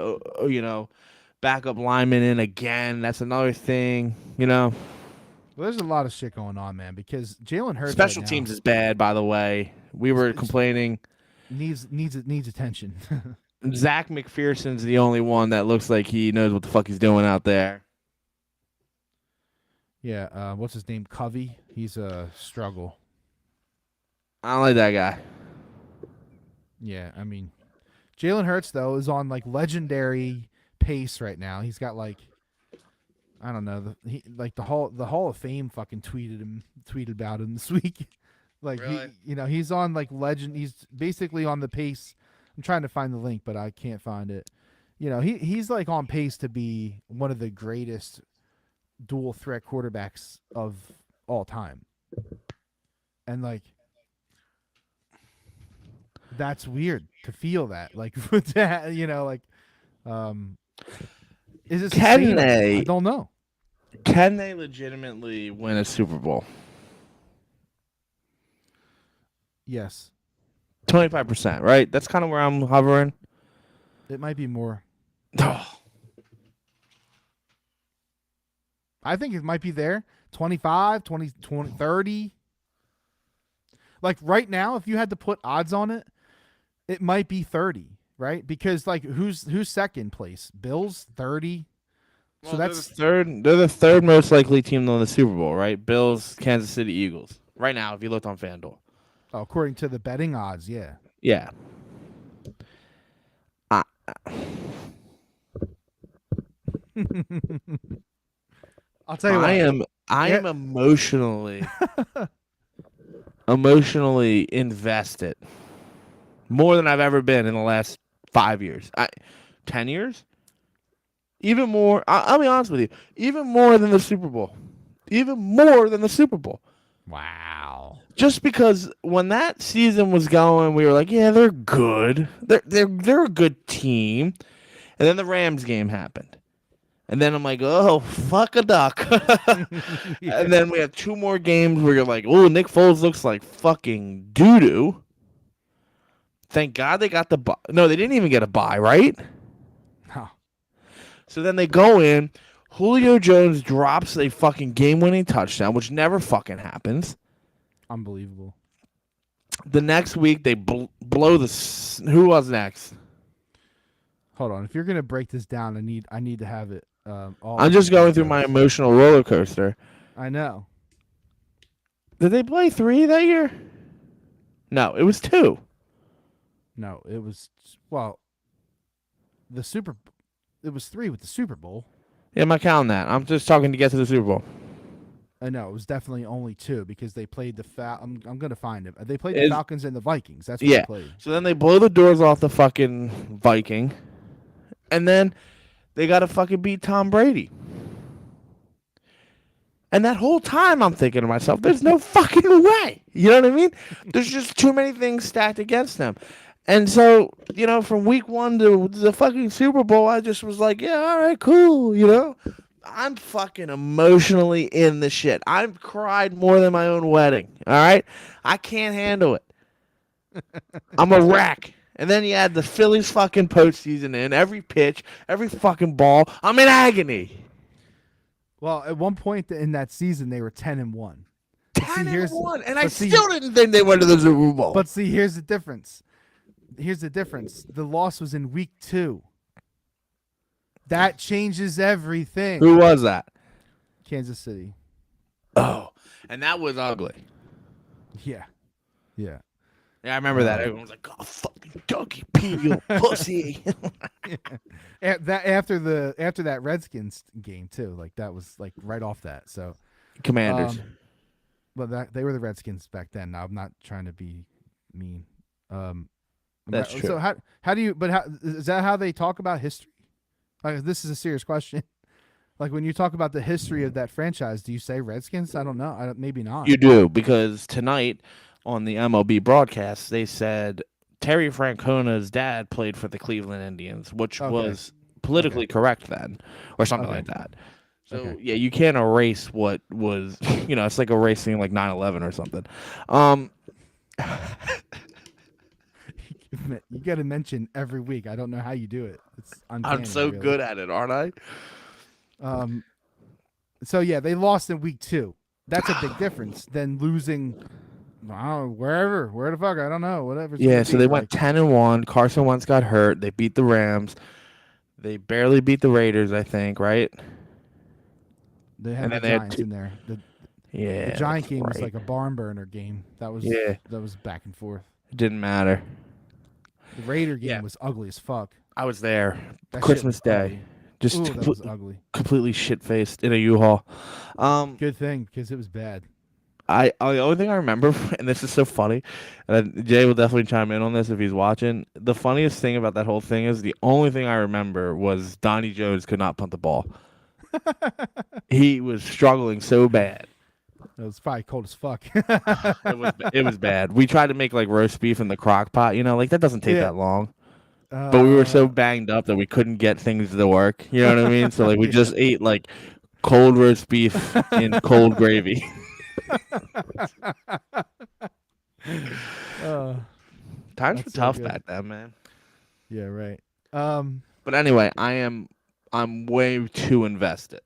backup linemen in again. That's another thing, Well, there's a lot of shit going on, man, because Jalen Hurts special right teams now is bad, by the way. We were complaining. Needs attention. Zach McPherson's the only one that looks like he knows what the fuck he's doing out there. Yeah, what's his name? Covey. He's a struggle. I don't like that guy. Yeah, I mean, Jalen Hurts though is on like legendary pace right now. He's got like, I don't know, the Hall of Fame fucking tweeted about him this week. Like really? He's on like legend. He's basically on the pace. I'm trying to find the link, but I can't find it. He's like on pace to be one of the greatest dual threat quarterbacks of all time. And like, that's weird to feel that, like, with that, is it Can they? I don't know. Can they legitimately win a Super Bowl? Yes. 25%, right? That's kind of where I'm hovering. It might be more. I think it might be there. 25, 20, 30. Like right now, if you had to put odds on it, it might be 30, right? Because like who's second place? Bills 30. Well, so that's they're the third most likely team to win the Super Bowl, right? Bills, Kansas City, Eagles. Right now, if you looked on FanDuel. Oh, according to the betting odds, yeah. Yeah. I'll tell you what. I am emotionally invested. More than I've ever been in the last 5 years. 10 years? Even more. I'll be honest with you. Even more than the Super Bowl. Wow. Just because when that season was going, we were like, yeah, they're good. They're a good team. And then the Rams game happened. And then I'm like, oh, fuck a duck. Yeah. And then we have 2 more games where you're like, oh, Nick Foles looks like fucking doo-doo. Thank God they got the bye. No, they didn't even get a bye, right? No. So then they go in. Julio Jones drops a fucking game-winning touchdown, which never fucking happens. Unbelievable. The next week, they blow the... Who was next? Hold on. If you're going to break this down, I need to have it all. I'm just going through my emotional roller coaster. I know. Did they play 3 that year? No, it was 2. No, it was, well, it was 3 with the Super Bowl. Yeah, I'm not counting that. I'm just talking to get to the Super Bowl. No, it was definitely only 2 because they played the I'm going to find it. They played the Falcons and the Vikings. That's what they played. So then they blow the doors off the fucking Viking. And then they got to fucking beat Tom Brady. And that whole time I'm thinking to myself, there's no fucking way. You know what I mean? There's just too many things stacked against them. And so, from week 1 to the fucking Super Bowl, I just was like, yeah, all right, cool, I'm fucking emotionally in the shit. I've cried more than my own wedding, all right? I can't handle it. I'm a wreck. And then you add the Phillies fucking postseason in, every pitch, every fucking ball. I'm in agony. Well, at one point in that season, they were 10-1. 10-1, and I still didn't think they went to the Super Bowl. But see, here's the difference. here's the difference. The loss was in week 2. That changes everything. Who was that? Kansas City. Oh, and that was ugly. Yeah. Yeah, I remember that. Everyone was like, "Oh, fucking Dougie P, you pussy." After that Redskins game too, like that was like right off that. So Commanders. But they were the Redskins back then. Now I'm not trying to be mean. That's true. So how do you? But how is that how they talk about history? Like this is a serious question. Like when you talk about the history of that franchise, do you say Redskins? I don't know. Maybe not. You do, because tonight on the MLB broadcast they said Terry Francona's dad played for the Cleveland Indians, which was politically correct then, or something like that. So yeah, you can't erase what was. It's like erasing like 9/11 or something. You got to mention every week. I don't know how you do it. It's uncanny, I'm so really. good at it, aren't I? So yeah, they lost in week 2. That's a big difference than losing. Where the fuck, I don't know, whatever. Yeah, so they went 10-1. Carson Wentz got hurt. They beat the Rams. They barely beat the Raiders, I think, right? They had the Giants in there. The Giant game was right. like a barn burner game. That was back and forth. It didn't matter. The Raider game was ugly as fuck. I was there. That Christmas shit was Day. ugly. Just that was ugly. Completely shit-faced in a U-Haul. Good thing, because it was bad. The only thing I remember, and this is so funny, and Jay will definitely chime in on this if he's watching. The funniest thing about that whole thing is the only thing I remember was Donnie Jones could not punt the ball. He was struggling so bad. It was probably cold as fuck. It was bad. We tried to make like roast beef in the crock pot, like that doesn't take that long. But we were so banged up that we couldn't get things to work. You know what I mean? So like we just ate like cold roast beef in cold gravy. Times were tough back then, man. Yeah, right. But anyway, I'm way too invested.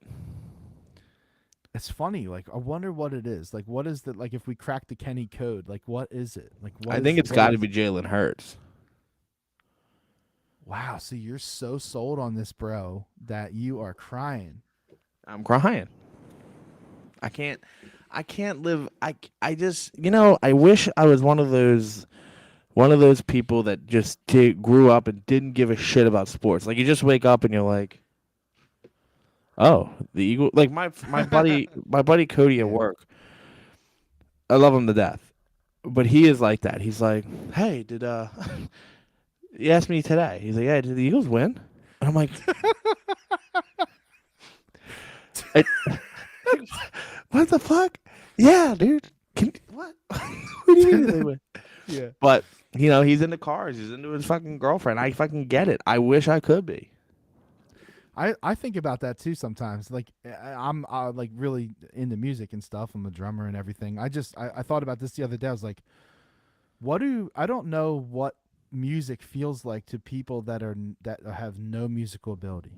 It's funny. Like, I wonder what it is. Like, what is the like? If we crack the Kenny code, like, what is it? Like, I think it's got to be Jalen Hurts. Wow. So you're so sold on this, bro, that you are crying. I'm crying. I can't live. I just, I wish I was one of those people that just grew up and didn't give a shit about sports. Like you just wake up and you're like, oh, the Eagle. Like my buddy Cody at work. I love him to death, but he is like that. He's like, hey, did he asked me today. He's like, yeah, did the Eagles win? And I'm like, what the fuck? Yeah, dude. What? What do you mean they win? Yeah. But, he's into cars. He's into his fucking girlfriend. I fucking get it. I wish I could be. I think about that too sometimes. Like I'm like really into music and stuff. I'm a drummer and everything. I thought about this the other day. I was like, I don't know what music feels like to people that have no musical ability.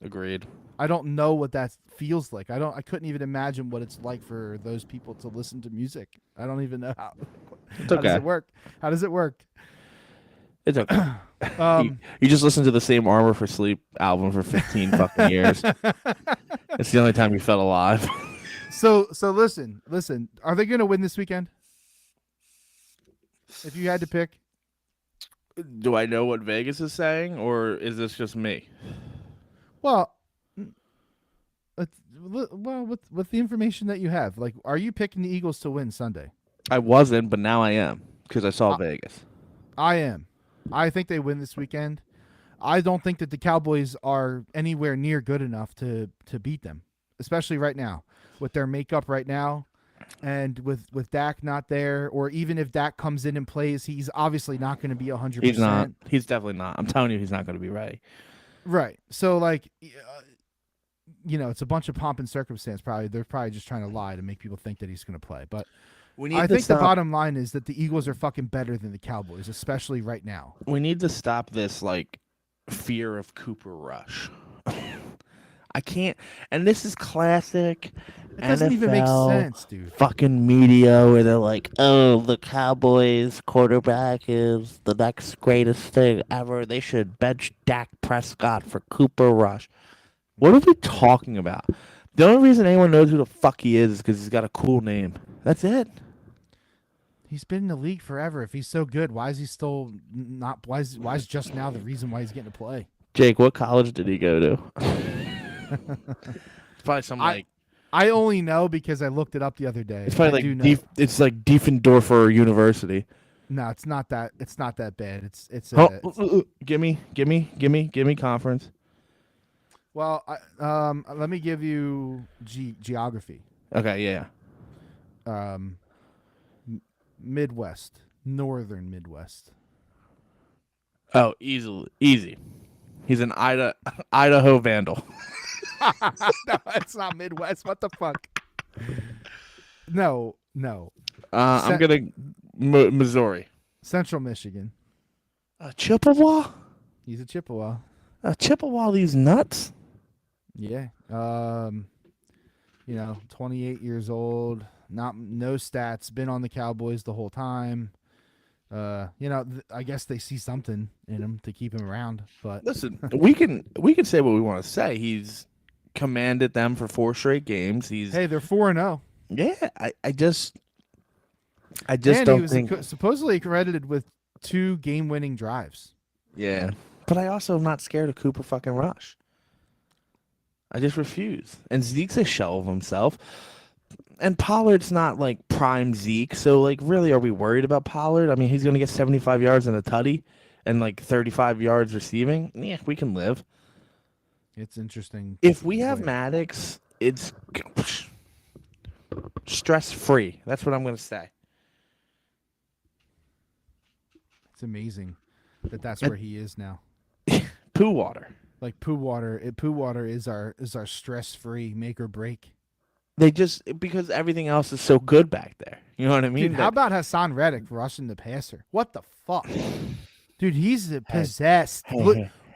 Agreed. I don't know what that feels like. I couldn't even imagine what it's like for those people to listen to music. I don't even know how. It's okay. How does it work? How does it work? It's okay. You just listen to the same Armor for Sleep album for 15 fucking years. It's the only time you felt alive. So listen. Are they going to win this weekend? If you had to pick. Do I know what Vegas is saying, or is this just me? Well, with the information that you have, like, are you picking the Eagles to win Sunday? I wasn't, but now I am because I saw Vegas. I am. I think they win this weekend. I don't think that the Cowboys are anywhere near good enough to beat them, especially right now with their makeup right now. And with Dak not there, or even if Dak comes in and plays, he's obviously not going to be 100%. He's not. He's definitely not. I'm telling you, he's not going to be ready. Right. So, like, it's a bunch of pomp and circumstance. Probably they're probably just trying to lie to make people think that he's going to play. But I think the bottom line is that the Eagles are fucking better than the Cowboys, especially right now. We need to stop this like fear of Cooper Rush. I can't. And this is classic It doesn't even make NFL sense, dude. fucking media where they're like, "Oh, the Cowboys quarterback is the next greatest thing ever. They should bench Dak Prescott for Cooper Rush." What are we talking about? The only reason anyone knows who the fuck he is because he's got a cool name. That's it. He's been in the league forever. If he's so good, why is he still not? Why is just now the reason why he's getting to play? Jake, what college did he go to? It's probably some like. I only know because I looked it up the other day. It's probably it's like Diefendorfer University. No, it's not that. It's not that bad. It's. Gimme conference. Well, let me give you geography. Okay, yeah. Midwest, northern Midwest. Oh, easy. He's an Idaho Vandal. No, it's not Midwest. What the fuck? No. I'm gonna Missouri. Central Michigan. Chippewa. He's a Chippewa. Chippewa. These nuts. Yeah. 28 years old. No stats. Been on the Cowboys the whole time. I guess they see something in him to keep him around. But listen, we can say what we want to say. He's commanded them for 4 straight games. They're 4-0. Yeah, I just don't think. He was supposedly credited with 2 game-winning drives. Yeah, but I also am not scared of Cooper fucking Rush. I just refuse. And Zeke's a shell of himself. And Pollard's not like prime Zeke, so like really, are we worried about Pollard? I mean, he's gonna get 75 yards in a tutty and like 35 yards receiving. Yeah, we can live. It's interesting. If we have Maddox, it's stress free. That's what I'm gonna say. It's amazing that's where he is now. Poo water. Like poo water. Poo water is our stress free make or break. They just because everything else is so good back there. You know what I mean? Dude, how about Hassan Reddick rushing the passer? What the fuck? Dude, he's possessed.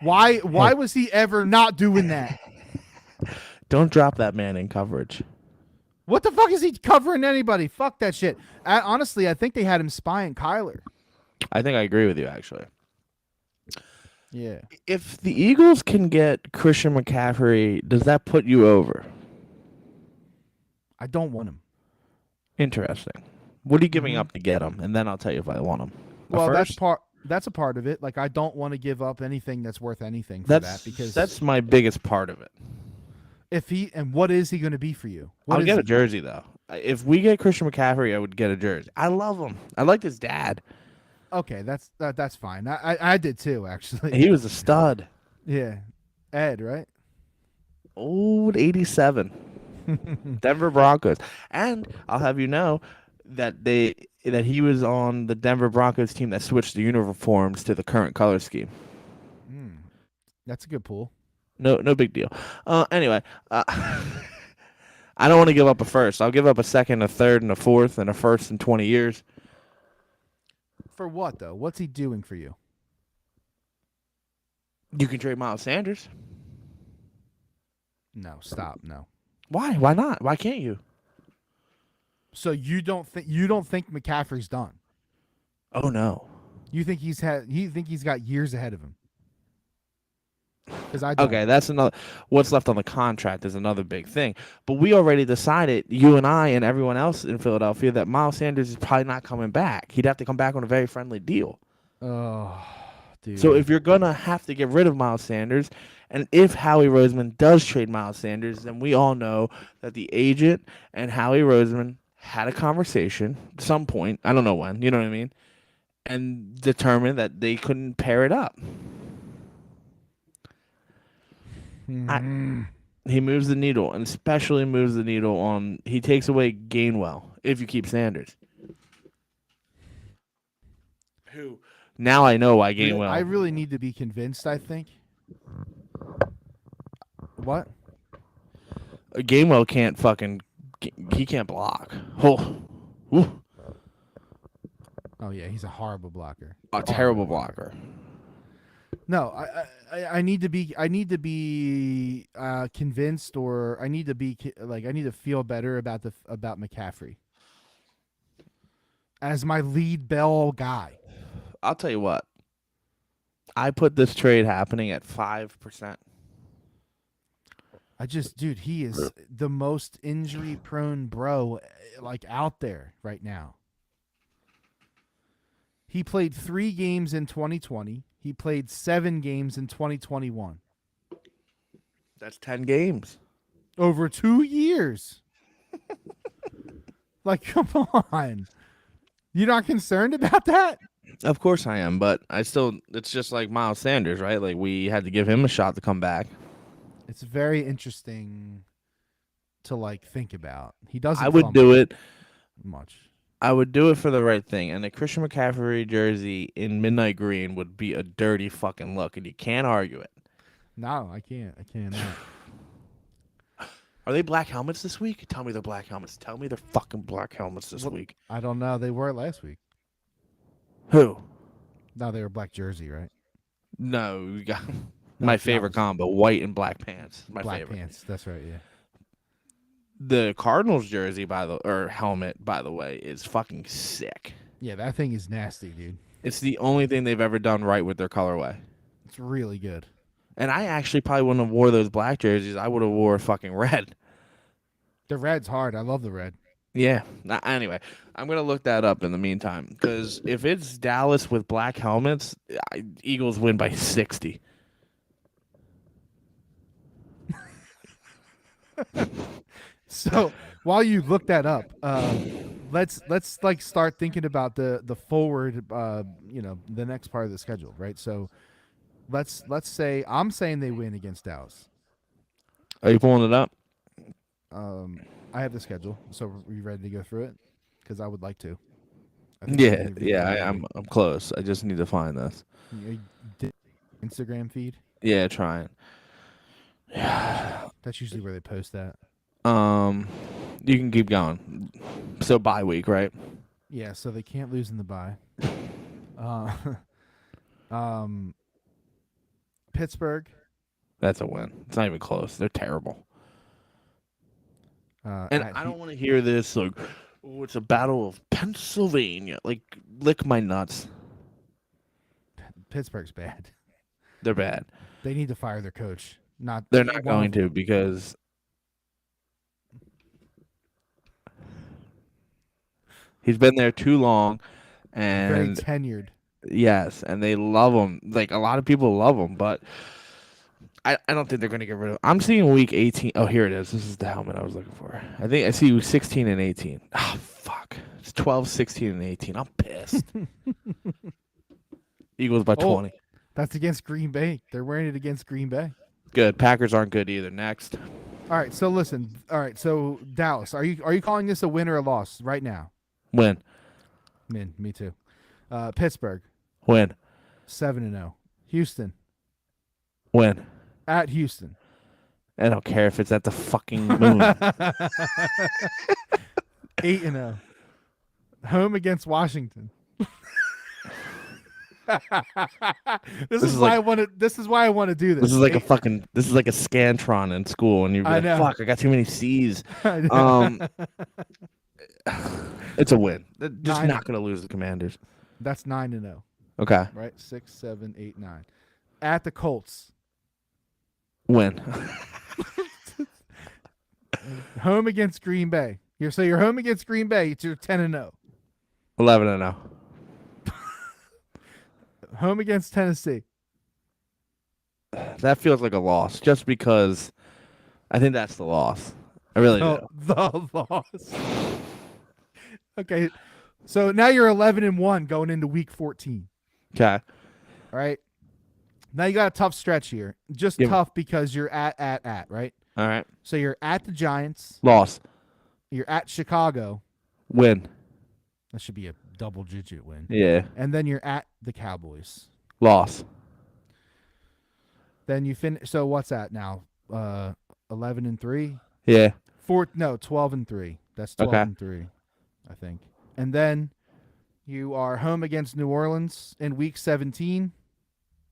Why was he ever not doing that? Don't drop that man in coverage. What the fuck is he covering anybody? Fuck that shit. Honestly, I think they had him spying Kyler. I think I agree with you, actually. Yeah. If the Eagles can get Christian McCaffrey, does that put you over? I don't want him. Interesting. What are you giving up to get him? And then I'll tell you if I want him. Well, that's a part of it. Like I don't want to give up anything that's worth anything for that because that's my biggest part of it. What is he going to be for you? I'll get a jersey though. If we get Christian McCaffrey, I would get a jersey. I love him. I like his dad. Okay, that's fine. I did too, actually. He was a stud. Yeah, Ed, right? Old 87. Denver Broncos. And I'll have you know that he was on the Denver Broncos team that switched the uniforms to the current color scheme. That's a good pull. No big deal. Anyway, I don't want to give up a first. I'll give up a second, a third, and a fourth, and a first in 20 years. For what, though? What's he doing for you? You can trade Miles Sanders. No, stop. No. Why? Why not? Why can't you? So you don't think McCaffrey's done? Oh no. You think he's got years ahead of him? I don't. Okay, that's another. What's left on the contract is another big thing. But we already decided, you and I and everyone else in Philadelphia, that Miles Sanders is probably not coming back. He'd have to come back on a very friendly deal. Oh, dude. So if you're gonna have to get rid of Miles Sanders, and if Howie Roseman does trade Miles Sanders, then we all know that the agent and Howie Roseman had a conversation at some point. I don't know when. You know what I mean? And determined that they couldn't pair it up. He moves the needle, and especially moves the needle on. He takes away Gainwell if you keep Sanders. Who? Now I know why Gainwell. I really need to be convinced. I think. What? Gainwell can't fucking. He can't block. Oh. Woo. Oh yeah, he's a horrible blocker. A terrible blocker. No, I need to be convinced, or I need to be I need to feel better about McCaffrey as my lead bell guy. I'll tell you what. I put this trade happening at 5%. Dude, he is the most injury prone bro out there right now. He played 3 games in 2020. He played 7 games in 2021. That's 10 games. Over 2 years. Come on. You're not concerned about that? Of course I am, but it's just like Miles Sanders, right? Like we had to give him a shot to come back. It's very interesting to think about. He doesn't I would do it much. I would do it for the right thing, and a Christian McCaffrey jersey in midnight green would be a dirty fucking look, and you can't argue it. No, I can't. I cannot. Are they black helmets this week? Tell me they're black helmets. Tell me they're fucking black helmets this week. I don't know. They were last week. Who? No, they were black jersey, right? No, we got my favorite combo: white and black pants. My black favorite. Pants. That's right. Yeah. The Cardinals jersey, helmet, by the way, is fucking sick. Yeah, that thing is nasty, dude. It's the only thing they've ever done right with their colorway. It's really good. And I actually probably wouldn't have wore those black jerseys. I would have wore fucking red. The red's hard. I love the red. Yeah. Anyway, I'm going to look that up in the meantime. Because if it's Dallas with black helmets, Eagles win by 60. So while you look that up, let's start thinking about the forward, the next part of the schedule, right? So let's say I'm saying they win against Dallas. Are you pulling it up? I have the schedule, so are you ready to go through it? Because I would like to. I'm close. I just need to find this. Instagram feed. Yeah, trying. That's usually where they post that. You can keep going. So bye week, right? Yeah, so they can't lose in the bye. Pittsburgh. That's a win. It's not even close. They're terrible. And I don't want to hear this like, oh, it's a battle of Pennsylvania. Like, lick my nuts. Pittsburgh's bad. They're bad. They need to fire their coach. They're not going to, because he's been there too long, and very tenured. Yes, and they love him. Like, a lot of people love him, but I don't think they're going to get rid of him. I'm seeing week 18. Oh, here it is. This is the helmet I was looking for. I think I see 16 and 18. Oh, fuck. It's 12, 16, and 18. I'm pissed. Eagles by 20. That's against Green Bay. They're wearing it against Green Bay. Good. Packers aren't good either. Next. All right, so listen. All right, so Dallas, are you calling this a win or a loss right now? Win. Me too. Pittsburgh. Win. 7-0. Houston. Win. At Houston. I don't care if it's at the fucking moon. 8-0. Home against Washington. This is why I want to do this. This is like this is like a Scantron in school, and you're like, fuck, I got too many C's. It's a win. They're just not going to lose the Commanders. That's 9-0. Okay. Right? 6, 7, 8, 9. At the Colts. Win. Home against Green Bay. You're home against Green Bay. It's your 10-0. 11-0. Home against Tennessee. That feels like a loss, just because I think that's the loss. I really do. The loss. Okay, so now you're 11-1 going into week 14. Okay. All right. Now you got a tough stretch here. Just tough because you're at, right? All right. So you're at the Giants. Loss. You're at Chicago. Win. That should be a double-digit win. Yeah. And then you're at the Cowboys. Loss. Then you finish. So what's that now? 11-3. Yeah. 12-3. That's 12-3, I think. And then you are home against New Orleans in week 17.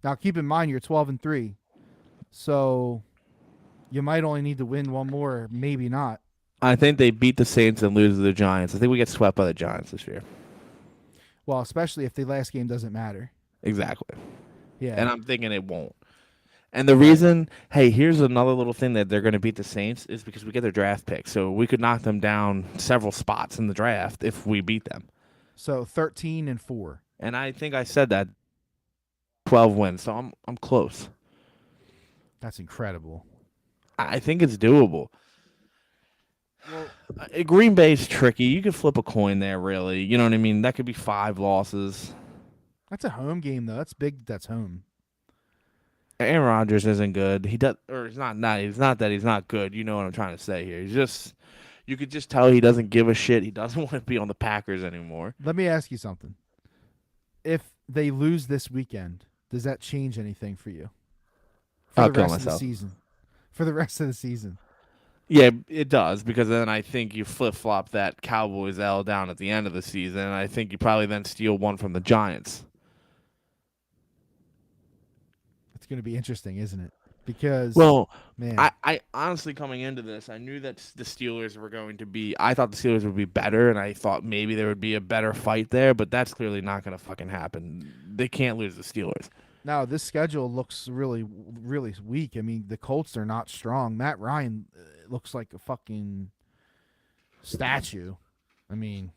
Now, keep in mind you're 12-3, so you might only need to win one more, maybe not. I think they beat the Saints and lose to the Giants. I think we get swept by the Giants this year. Well, especially if the last game doesn't matter. Exactly. Yeah. And I'm thinking it won't. And the reason, hey, here's another little thing that they're going to beat the Saints is because we get their draft pick. So we could knock them down several spots in the draft if we beat them. So 13-4. And I think I said that 12 wins. So I'm close. That's incredible. I think it's doable. Well, Green Bay's tricky. You could flip a coin there, really. You know what I mean? That could be 5 losses. That's a home game, though. That's big. That's home. Aaron Rodgers isn't good. He does, or it's not. It's not that he's not good. You know what I'm trying to say here. He's just, you could just tell he doesn't give a shit. He doesn't want to be on the Packers anymore. Let me ask you something. If they lose this weekend, does that change anything for you? For the rest of the season. For the rest of the season. Yeah, it does, because then I think you flip-flop that Cowboys L down at the end of the season, and I think you probably then steal one from the Giants. It's going to be interesting, isn't it? Because, man. I honestly, coming into this, I knew that the Steelers were going to be – I thought the Steelers would be better, and I thought maybe there would be a better fight there, but that's clearly not going to fucking happen. They can't lose the Steelers. Now, this schedule looks really, really weak. I mean, the Colts are not strong. Matt Ryan looks like a fucking statue. I mean,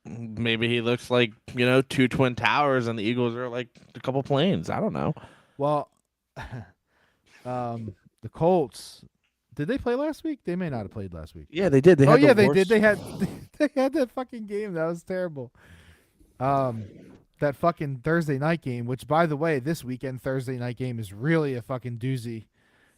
maybe he looks like, 2 Twin Towers and the Eagles are like a couple planes. I don't know. Well, the Colts, did they play last week? They may not have played last week. Yeah, they did. They did. They had that fucking game. That was terrible. That fucking Thursday night game, which, by the way, this weekend Thursday night game is really a fucking doozy.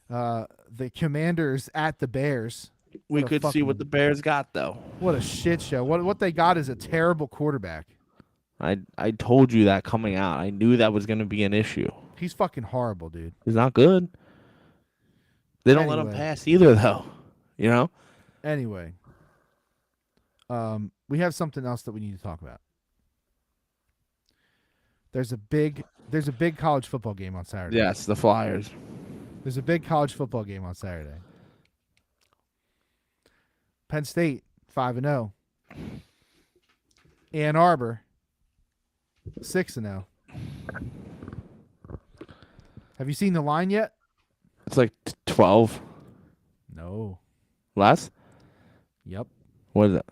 The Commanders at the Bears. We could see what the Bears got, though. What a shit show. What they got is a terrible quarterback. I told you that coming out. I knew that was going to be an issue. He's fucking horrible, dude. He's not good. They don't let him pass either, though. Anyway. We have something else that we need to talk about. There's a big college football game on Saturday. Yes, the Flyers. There's a big college football game on Saturday. Penn State 5-0. Ann Arbor 6-0. Have you seen the line yet? It's like 12. No. Less? Yep. What is it?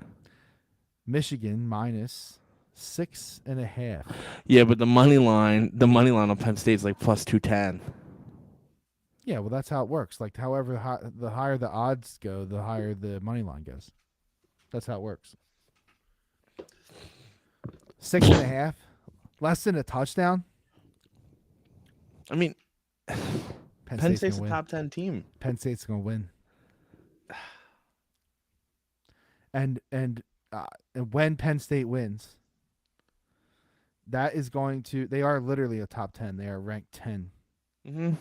Michigan minus 6.5. Yeah, but the money line on Penn State is like plus 210. Yeah, well, that's how it works. Like, however, the higher the odds go, the higher the money line goes. That's how it works. 6.5, less than a touchdown. I mean, Penn State's a top 10 team. Penn State's gonna win. And when Penn State wins, that is going to. They are literally a top 10. They are ranked 10. Mm-hmm.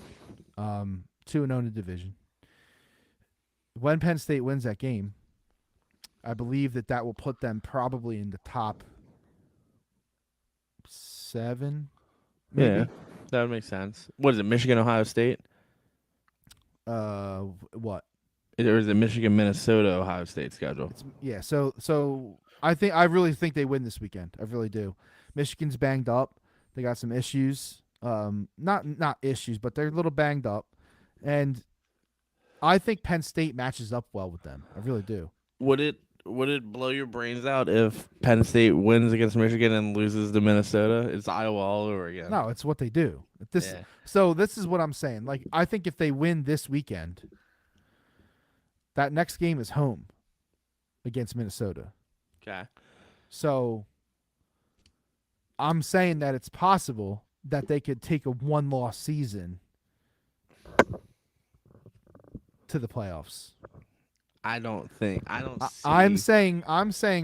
2-0 in the division. When Penn State wins that game, I believe that will put them probably in the top 7. Maybe. Yeah, that would make sense. What is it, Michigan, Ohio State? What? Or is it Michigan, Minnesota, Ohio State schedule? So I really think they win this weekend. I really do. Michigan's banged up. They got some issues. Not issues, but they're a little banged up. And I think Penn State matches up well with them. I really do. Would it blow your brains out if Penn State wins against Michigan and loses to Minnesota? It's Iowa all over again. No, it's what they do. So this is what I'm saying. Like, I think if they win this weekend, that next game is home against Minnesota. Okay. So I'm saying that it's possible that they could take a one-loss season to the playoffs. I'm saying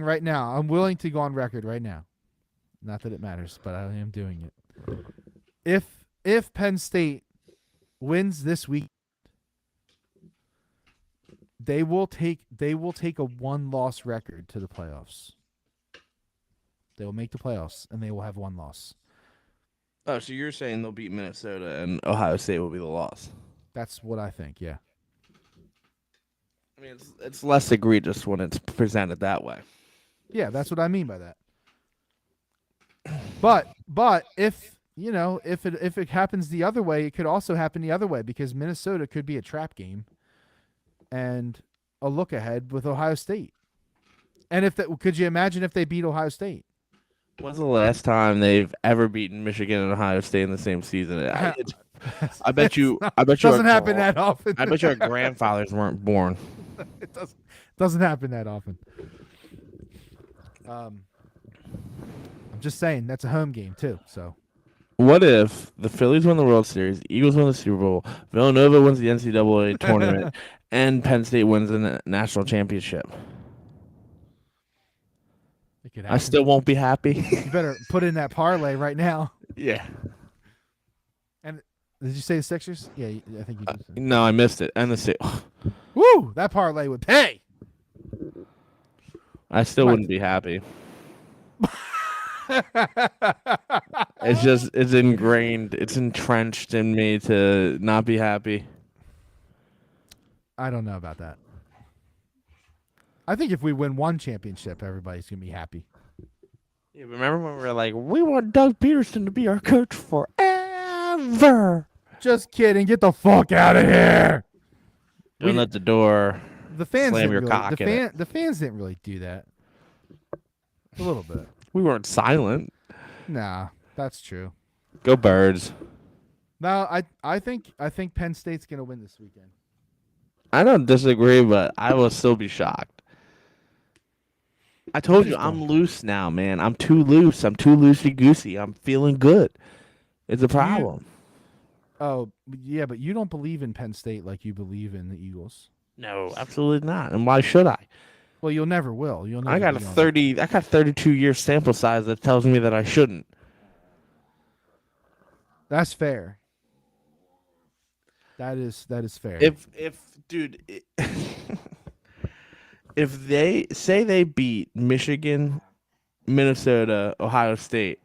right now, I'm willing to go on record right now. Not that it matters, but I am doing it. If Penn State wins this week, they will take a one-loss record to the playoffs. They will make the playoffs and they will have one loss. Oh, so you're saying they'll beat Minnesota and Ohio State will be the loss? That's what I think. Yeah. I mean, it's less egregious when it's presented that way. Yeah, that's what I mean by that. But if if it happens the other way, it could also happen the other way because Minnesota could be a trap game and a look ahead with Ohio State. And could you imagine if they beat Ohio State? When's the last time they've ever beaten Michigan and Ohio State in the same season? I bet you. I bet you. Doesn't happen that often. I bet your grandfathers weren't born. It doesn't happen that often. I'm just saying that's a home game too. So, what if the Phillies win the World Series, Eagles win the Super Bowl, Villanova wins the NCAA tournament, and Penn State wins the national championship? I still won't be happy. You better put in that parlay right now. Yeah. And did you say the Sixers? Yeah, I think you did. No, I missed it. And the Sixers. Woo! That parlay would pay. I still wouldn't be happy. It's ingrained, it's entrenched in me to not be happy. I don't know about that. I think if we win one championship, everybody's gonna be happy. Yeah, remember when we were like, we want Doug Peterson to be our coach forever? Just kidding. Get the fuck out of here. Don't let the door. The fans slam your really, cock in it. The fans didn't really do that. A little bit. We weren't silent. Nah, that's true. Go Birds. No, I think Penn State's gonna win this weekend. I don't disagree, but I will still be shocked. I told you I'm loose now, man. I'm too loose. I'm too loosey goosey. I'm feeling good. It's a problem. Oh yeah, but you don't believe in Penn State like you believe in the Eagles. No, absolutely not. And why should I? Well, you'll never will. You'll never. I got 32-year sample size that tells me that I shouldn't. That's fair. That is fair. If they say they beat Michigan, Minnesota, Ohio State,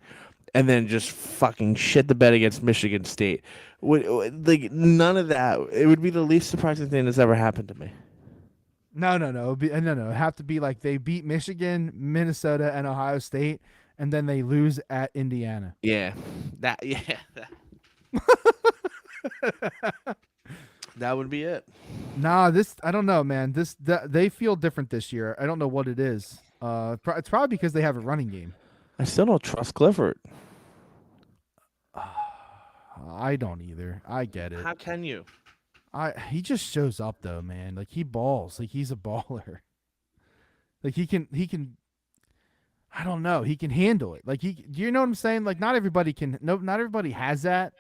and then just fucking shit the bed against Michigan State, like none of that. It would be the least surprising thing that's ever happened to me. No. It'd have to be like they beat Michigan, Minnesota, and Ohio State, and then they lose at Indiana. Yeah, that would be it. Nah, I don't know, man. They feel different this year. I don't know what it is. It's probably because they have a running game. I still don't trust Clifford. I don't either. I get it. How can you? He just shows up though, man. Like he balls. Like he's a baller. Like he can. I don't know. He can handle it. Like do you know what I'm saying? Like not everybody can. No, not everybody has that.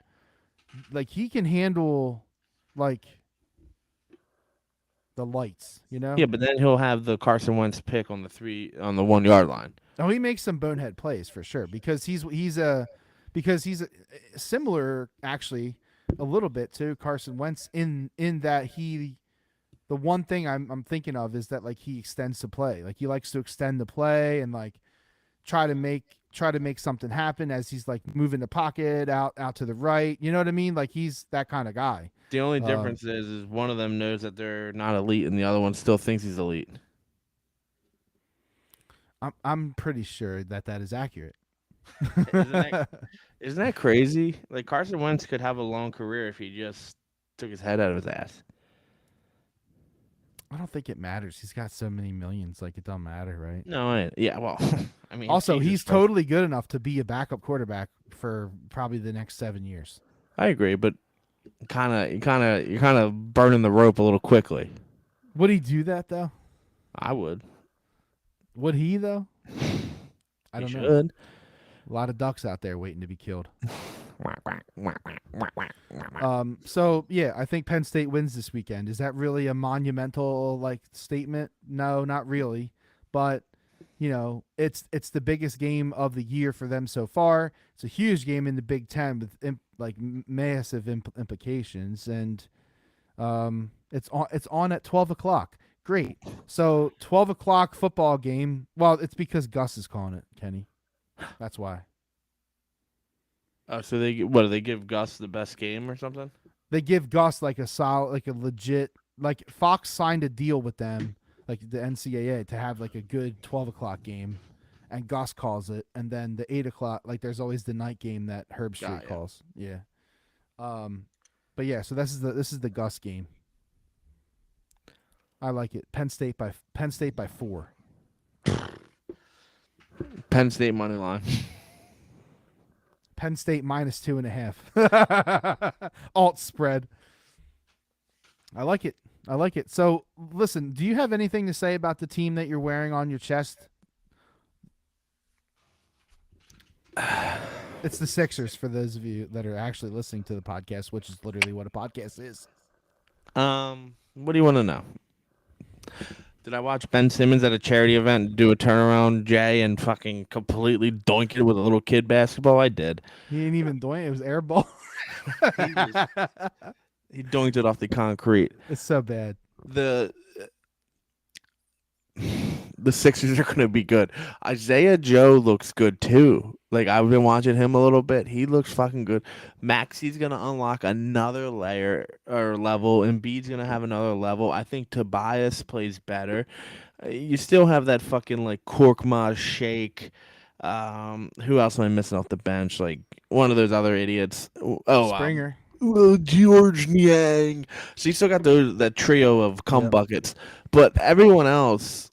Like he can handle, like the lights. You know? Yeah, but then he'll have the Carson Wentz pick on the 1 yard line. Oh, he makes some bonehead plays for sure because he's similar actually a little bit to Carson Wentz in that the one thing I'm thinking of is that like he extends the play. Like he likes to extend the play and like try to make something happen as he's like moving the pocket out to the right. You know what I mean? Like he's that kind of guy. The only difference is one of them knows that they're not elite and the other one still thinks he's elite. I'm pretty sure that is accurate. Isn't that crazy? Like Carson Wentz could have a long career if he just took his head out of his ass. I don't think it matters. He's got so many millions, like it don't matter, right? No, yeah, well, I mean. Also, he's totally good enough to be a backup quarterback for probably the next 7 years. I agree, but you're kind of burning the rope a little quickly. Would he do that though? I would. Would he though? I don't know. A lot of ducks out there waiting to be killed. So yeah, I think Penn State wins this weekend. Is that really a monumental like statement? No, not really. But you know, it's the biggest game of the year for them so far. It's a huge game in the Big Ten with massive implications, and it's on at 12:00. Great. So 12:00 football game. Well, it's because Gus is calling it, Kenny. That's why. Oh, so what do they give Gus the best game or something? They give Gus like a solid, like a legit, like Fox signed a deal with them, like the NCAA, to have like a good 12 o'clock game, and Gus calls it, and then the 8 o'clock, like there's always the night game that Herb Street calls. Yeah. But yeah, so this is the Gus game. I like it. Penn State by 4. Penn State money line. Penn State minus 2.5. Alt spread. I like it. So listen, do you have anything to say about the team that you're wearing on your chest? It's the Sixers for those of you that are actually listening to the podcast, which is literally what a podcast is. What do you want to know? Did I watch Ben Simmons at a charity event do a turnaround Jay and fucking completely doink it with a little kid basketball? I did. He didn't even doink it. It was air ball. He doinked it off the concrete. It's so bad. The Sixers are going to be good. Isaiah Joe looks good too. Like, I've been watching him a little bit. He looks fucking good. Maxi's going to unlock another layer or level. Embiid's going to have another level. I think Tobias plays better. You still have that fucking, like, Korkmaz, Shake. Who else am I missing off the bench? Like, one of those other idiots. Oh, Springer. George Niang. So you still got that trio of buckets. But everyone else,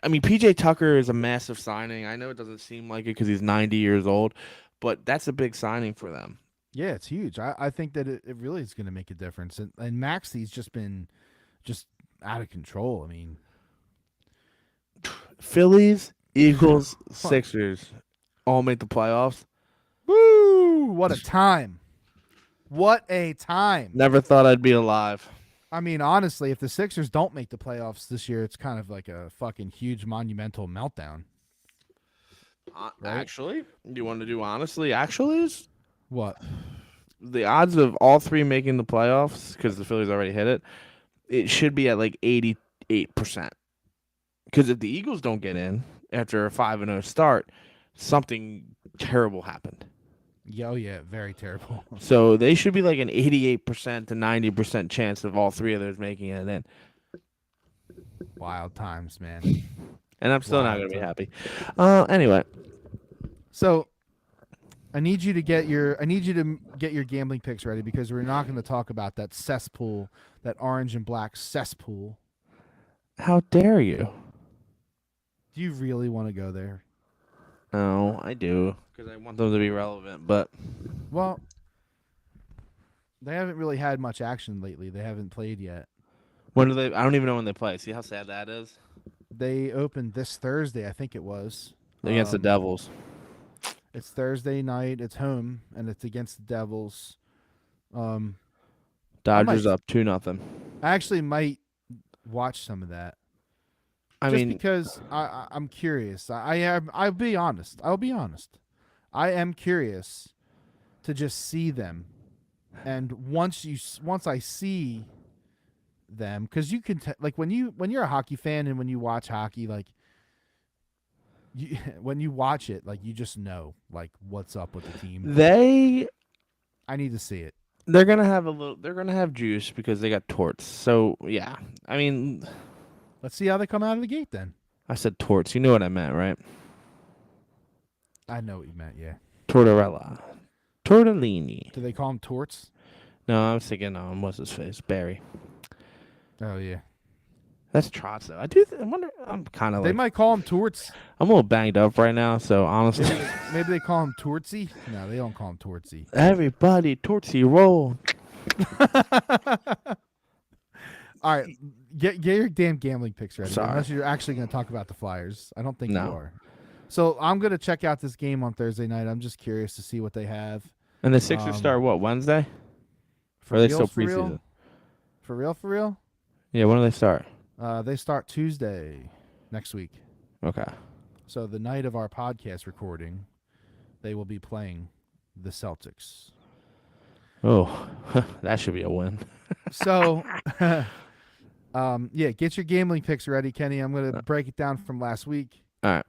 I mean, PJ Tucker is a massive signing. I know it doesn't seem like it because he's 90 years old, but that's a big signing for them. Yeah, it's huge. I think that it really is going to make a difference. And Maxi's just been out of control. I mean, Phillies, Eagles, Sixers all make the playoffs. Woo! What a time. What a time. Never thought I'd be alive. I mean, honestly, if the Sixers don't make the playoffs this year, it's kind of like a fucking huge monumental meltdown. Right? Actually, you want to do honestly? Actuallys? What? The odds of all three making the playoffs, because the Phillies already hit it, it should be at like 88%. Because if the Eagles don't get in after a 5-0 start, something terrible happened. Oh, yeah, very terrible. So they should be like an 88% to 90% chance of all three of those making it in. Wild times, man. And I'm still not going to be happy. Anyway. So I need you to get your gambling picks ready, because we're not going to talk about that cesspool, that orange and black cesspool. How dare you? Do you really want to go there? No, I do, because I want them to be relevant. But well, they haven't really had much action lately. They haven't played yet. When do they? I don't even know when they play. See how sad that is. They opened this Thursday, I think it was, against the Devils. It's Thursday night. It's home, and it's against the Devils. Dodgers up 2-0. I actually might watch some of that. I mean, because I'm curious. I'll be honest. I am curious to just see them, and once I see them, because you can like when you're a hockey fan and when you watch hockey, like when you watch it, like you just know like what's up with the team. I need to see it. They're gonna have juice because they got torts. So yeah, I mean. Let's see how they come out of the gate then. I said torts. You know what I meant, right? I know what you meant, yeah. Tortorella. Tortellini. Do they call them torts? No, I was thinking, what's his face? Barry. Oh, yeah. That's Trotz, though. I wonder, I'm kind of They might call them torts. I'm a little banged up right now, so honestly. Maybe they call them tortsy? No, they don't call them tortsy. Everybody, tortsy roll. All right, get your damn gambling picks ready. Sorry. Unless you're actually going to talk about the Flyers. I don't think you are. So I'm going to check out this game on Thursday night. I'm just curious to see what they have. And the Sixers start what, Wednesday? Or are they still preseason? For real? Yeah, when do they start? They start Tuesday next week. Okay. So the night of our podcast recording, they will be playing the Celtics. Oh, that should be a win. So... get your gambling picks ready, Kenny. I'm going to break it down from last week. All right.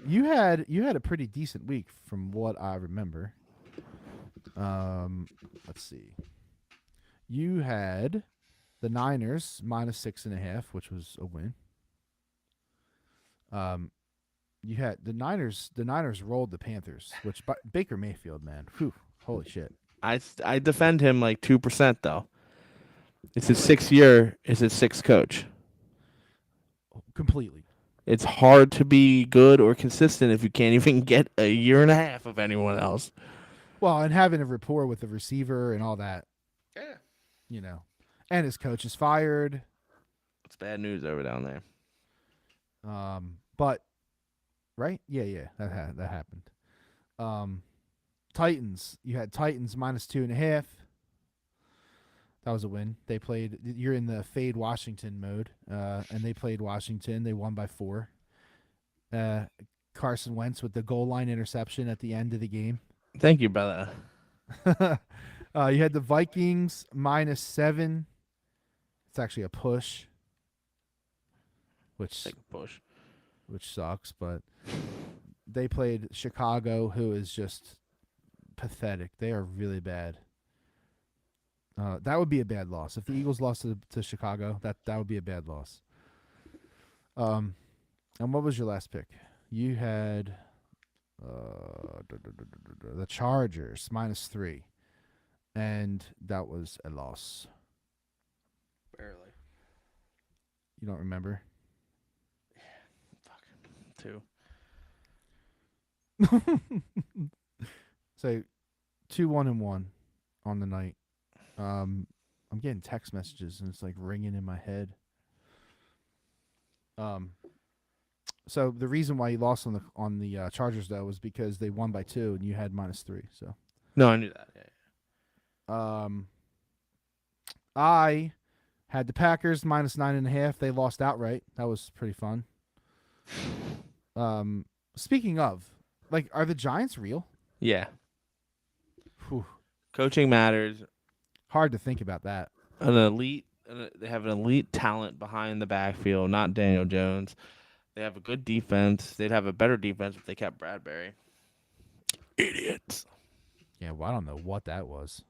You had a pretty decent week from what I remember. Let's see. You had the Niners -6.5, which was a win. You had the Niners. The Niners rolled the Panthers, which Baker Mayfield, man, whew, holy shit. I defend him like 2% though. It's his 6th year. It's his 6th coach. Completely. It's hard to be good or consistent if you can't even get a year and a half of anyone else. Well, and having a rapport with the receiver and all that, Yeah. you know, and his coach is fired. It's bad news over down there. But right, yeah, that happened. Titans, you had Titans -2.5. That was a win. They played. You're in the fade Washington mode, and they played Washington. They won by 4. Carson Wentz with the goal line interception at the end of the game. Thank you, brother. You had the Vikings -7. It's actually a push, which sucks. But they played Chicago, who is just pathetic. They are really bad. That would be a bad loss. If the Eagles lost to Chicago, that would be a bad loss. And what was your last pick? You had the Chargers -3, and that was a loss. Barely. You don't remember? Fuck. 2. So 2-1-1 on the night. I'm getting text messages and it's like ringing in my head. So the reason why you lost on the Chargers though was because they won by 2 and you had -3. So No, I knew that. Yeah. I had the Packers -9.5. They lost outright. That was pretty fun. Speaking of, like, are the Giants real? Yeah. Whew. Coaching matters. Hard to think about that. They have an elite talent behind the backfield, not Daniel Jones. They have a good defense. They'd have a better defense if they kept Bradbury. Idiots. Yeah, well, I don't know what that was.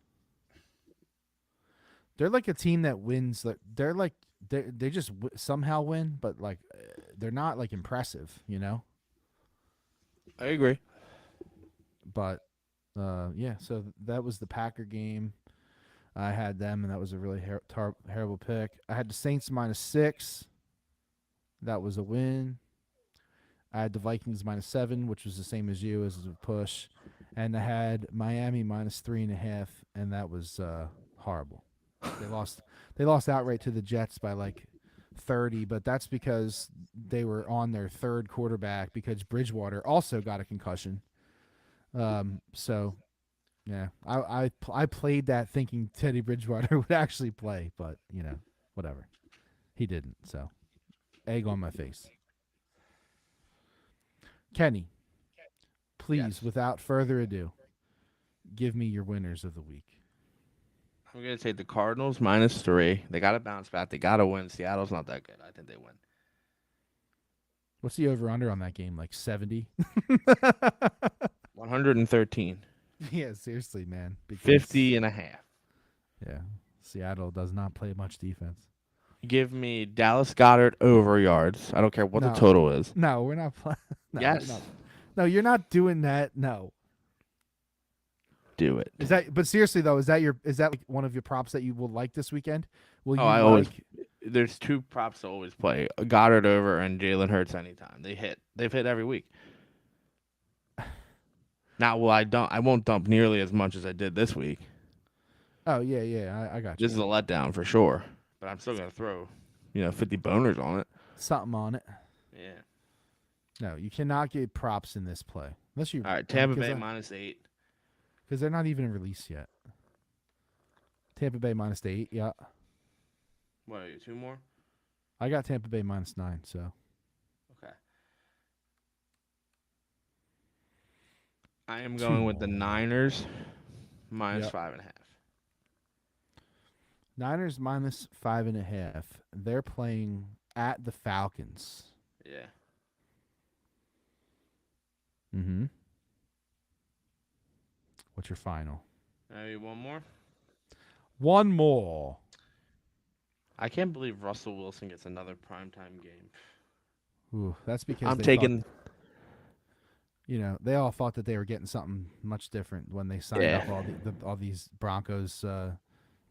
They're like a team that wins. They just somehow win, but like they're not like impressive, you know. I agree. But yeah, so that was the Packer game. I had them, and that was a really terrible pick. I had the Saints -6. That was a win. I had the Vikings -7, which was the same as you, as a push. And I had Miami -3.5, and that was horrible. They lost outright to the Jets by like 30, but that's because they were on their third quarterback because Bridgewater also got a concussion. So yeah, I played that thinking Teddy Bridgewater would actually play, but you know, whatever. He didn't, so egg on my face. Kenny, please, Yes. without further ado, give me your winners of the week. I'm going to take the Cardinals -3. They got to bounce back. They got to win. Seattle's not that good. I think they win. What's the over-under on that game? Like 70? 113. Yeah, seriously, man. 50.5. Yeah, Seattle does not play much defense. Give me Dallas Goedert over yards. I don't care what the No. total is. No, we're not playing. No, Yes. No, you're not doing that. No. Do it. Is that? But seriously though, is that like one of your props that you will like this weekend? Will you I like? always. There's 2 props to always play: Goddard over and Jalen Hurts anytime. They hit. They've hit every week. Now, I won't dump nearly as much as I did this week. Oh yeah, I got you. This is a letdown for sure. But I'm still gonna throw, 50 boners on it. Something on it. Yeah. No, you cannot get props in this play unless you. All right, Tampa Bay -8. Because they're not even released yet. Tampa Bay -8. Yeah. What are you? 2 more? I got Tampa Bay -9. So. Okay. I am going with the Niners -5.5. Niners -5.5. They're playing at the Falcons. Yeah. Mm-hmm. What's your final? One more. One more. I can't believe Russell Wilson gets another primetime game. Ooh, that's because I'm they taking. thought, they all thought that they were getting something much different when they signed up all these Broncos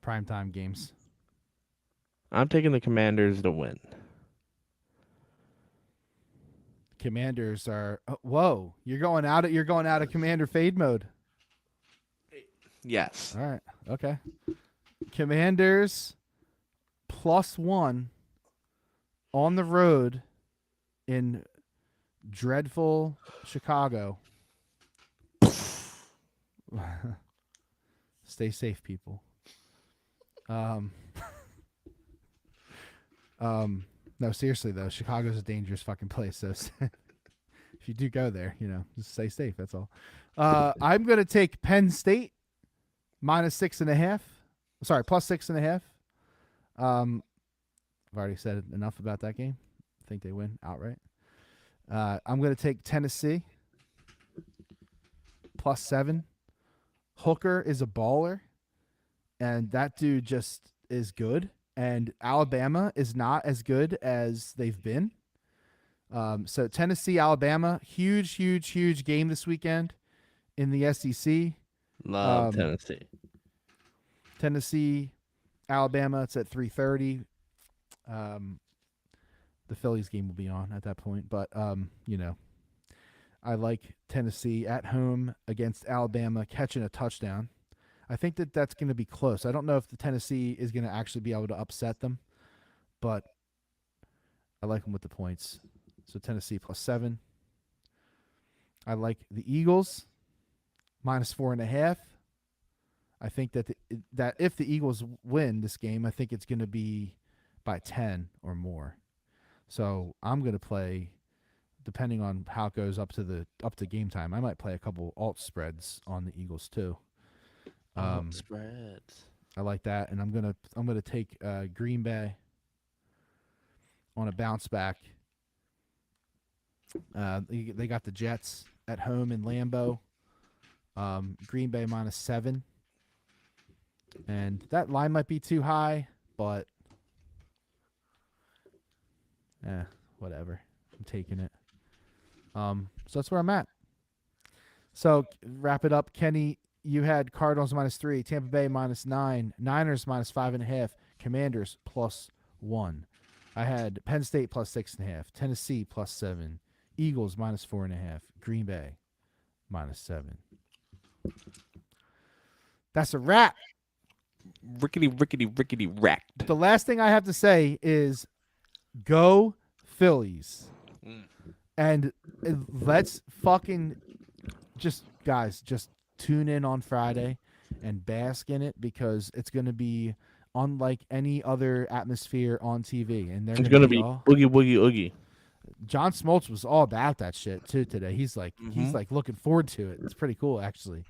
primetime games. I'm taking the Commanders to win. Commanders are whoa! You're going out of Commander fade mode. Yes. All right. Okay. Commanders +1 on the road in dreadful Chicago. Stay safe, people. No, seriously though, Chicago's a dangerous fucking place. So if you do go there, just stay safe. That's all. I'm gonna take Penn State -6.5. Sorry, +6.5. I've already said enough about that game. I think they win outright. I'm gonna take Tennessee +7. Hooker is a baller, and that dude just is good. And Alabama is not as good as they've been. So Tennessee, Alabama, huge game this weekend in the SEC. Love Tennessee. Tennessee, Alabama, it's at 3:30. The Phillies game will be on at that point. But, I like Tennessee at home against Alabama catching a touchdown. I think that's going to be close. I don't know if the Tennessee is going to actually be able to upset them, but I like them with the points. So Tennessee +7. I like the Eagles -4.5. I think that that if the Eagles win this game, I think it's going to be by 10 or more. So I'm going to play, depending on how it goes up to game time. I might play a couple alt spreads on the Eagles too. Spreads. I like that, and I'm gonna take Green Bay on a bounce back. They got the Jets at home in Lambeau. Green Bay -7, and that line might be too high, but whatever. I'm taking it. So that's where I'm at. So wrap it up, Kenny. You had Cardinals -3, Tampa Bay -9, Niners -5.5, Commanders +1. I had Penn State +6.5, Tennessee +7, Eagles -4.5, Green Bay -7. That's a wrap. Rickety wrecked. The last thing I have to say is go Phillies. And let's fucking just tune in on Friday and bask in it, because it's going to be unlike any other atmosphere on TV. And It's going to be boogie oogie. John Smoltz was all about that shit too today. He's like looking forward to it. It's pretty cool actually.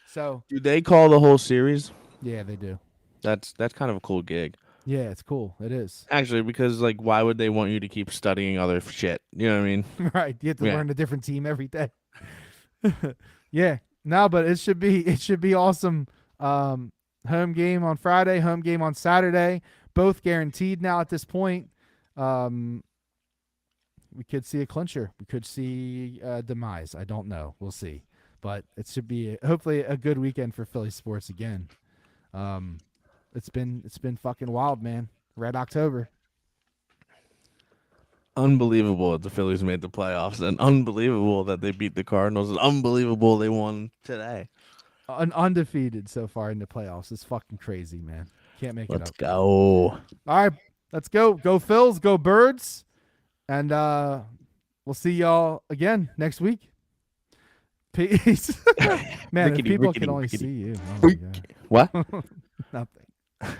So do they call the whole series? Yeah, they do. That's kind of a cool gig. Yeah, it's cool. It is. Actually, because why would they want you to keep studying other shit? You know what I mean? Right. You have to learn a different team every day. Yeah. No, but it should be awesome. Home game on Friday, home game on Saturday, both guaranteed now at this point. We could see a clincher. We could see a demise. I don't know. We'll see. But it should be hopefully a good weekend for Philly sports again. It's been fucking wild, man. Red October. Unbelievable that the Phillies made the playoffs, and unbelievable that they beat the Cardinals, and unbelievable they won today. Undefeated so far in the playoffs. It's fucking crazy, man. Can't make it up. Let's go. All right, let's go. Go Phils, go Birds. And we'll see y'all again next week. Peace. Man, if people can only see you. Oh my God. What? Nothing.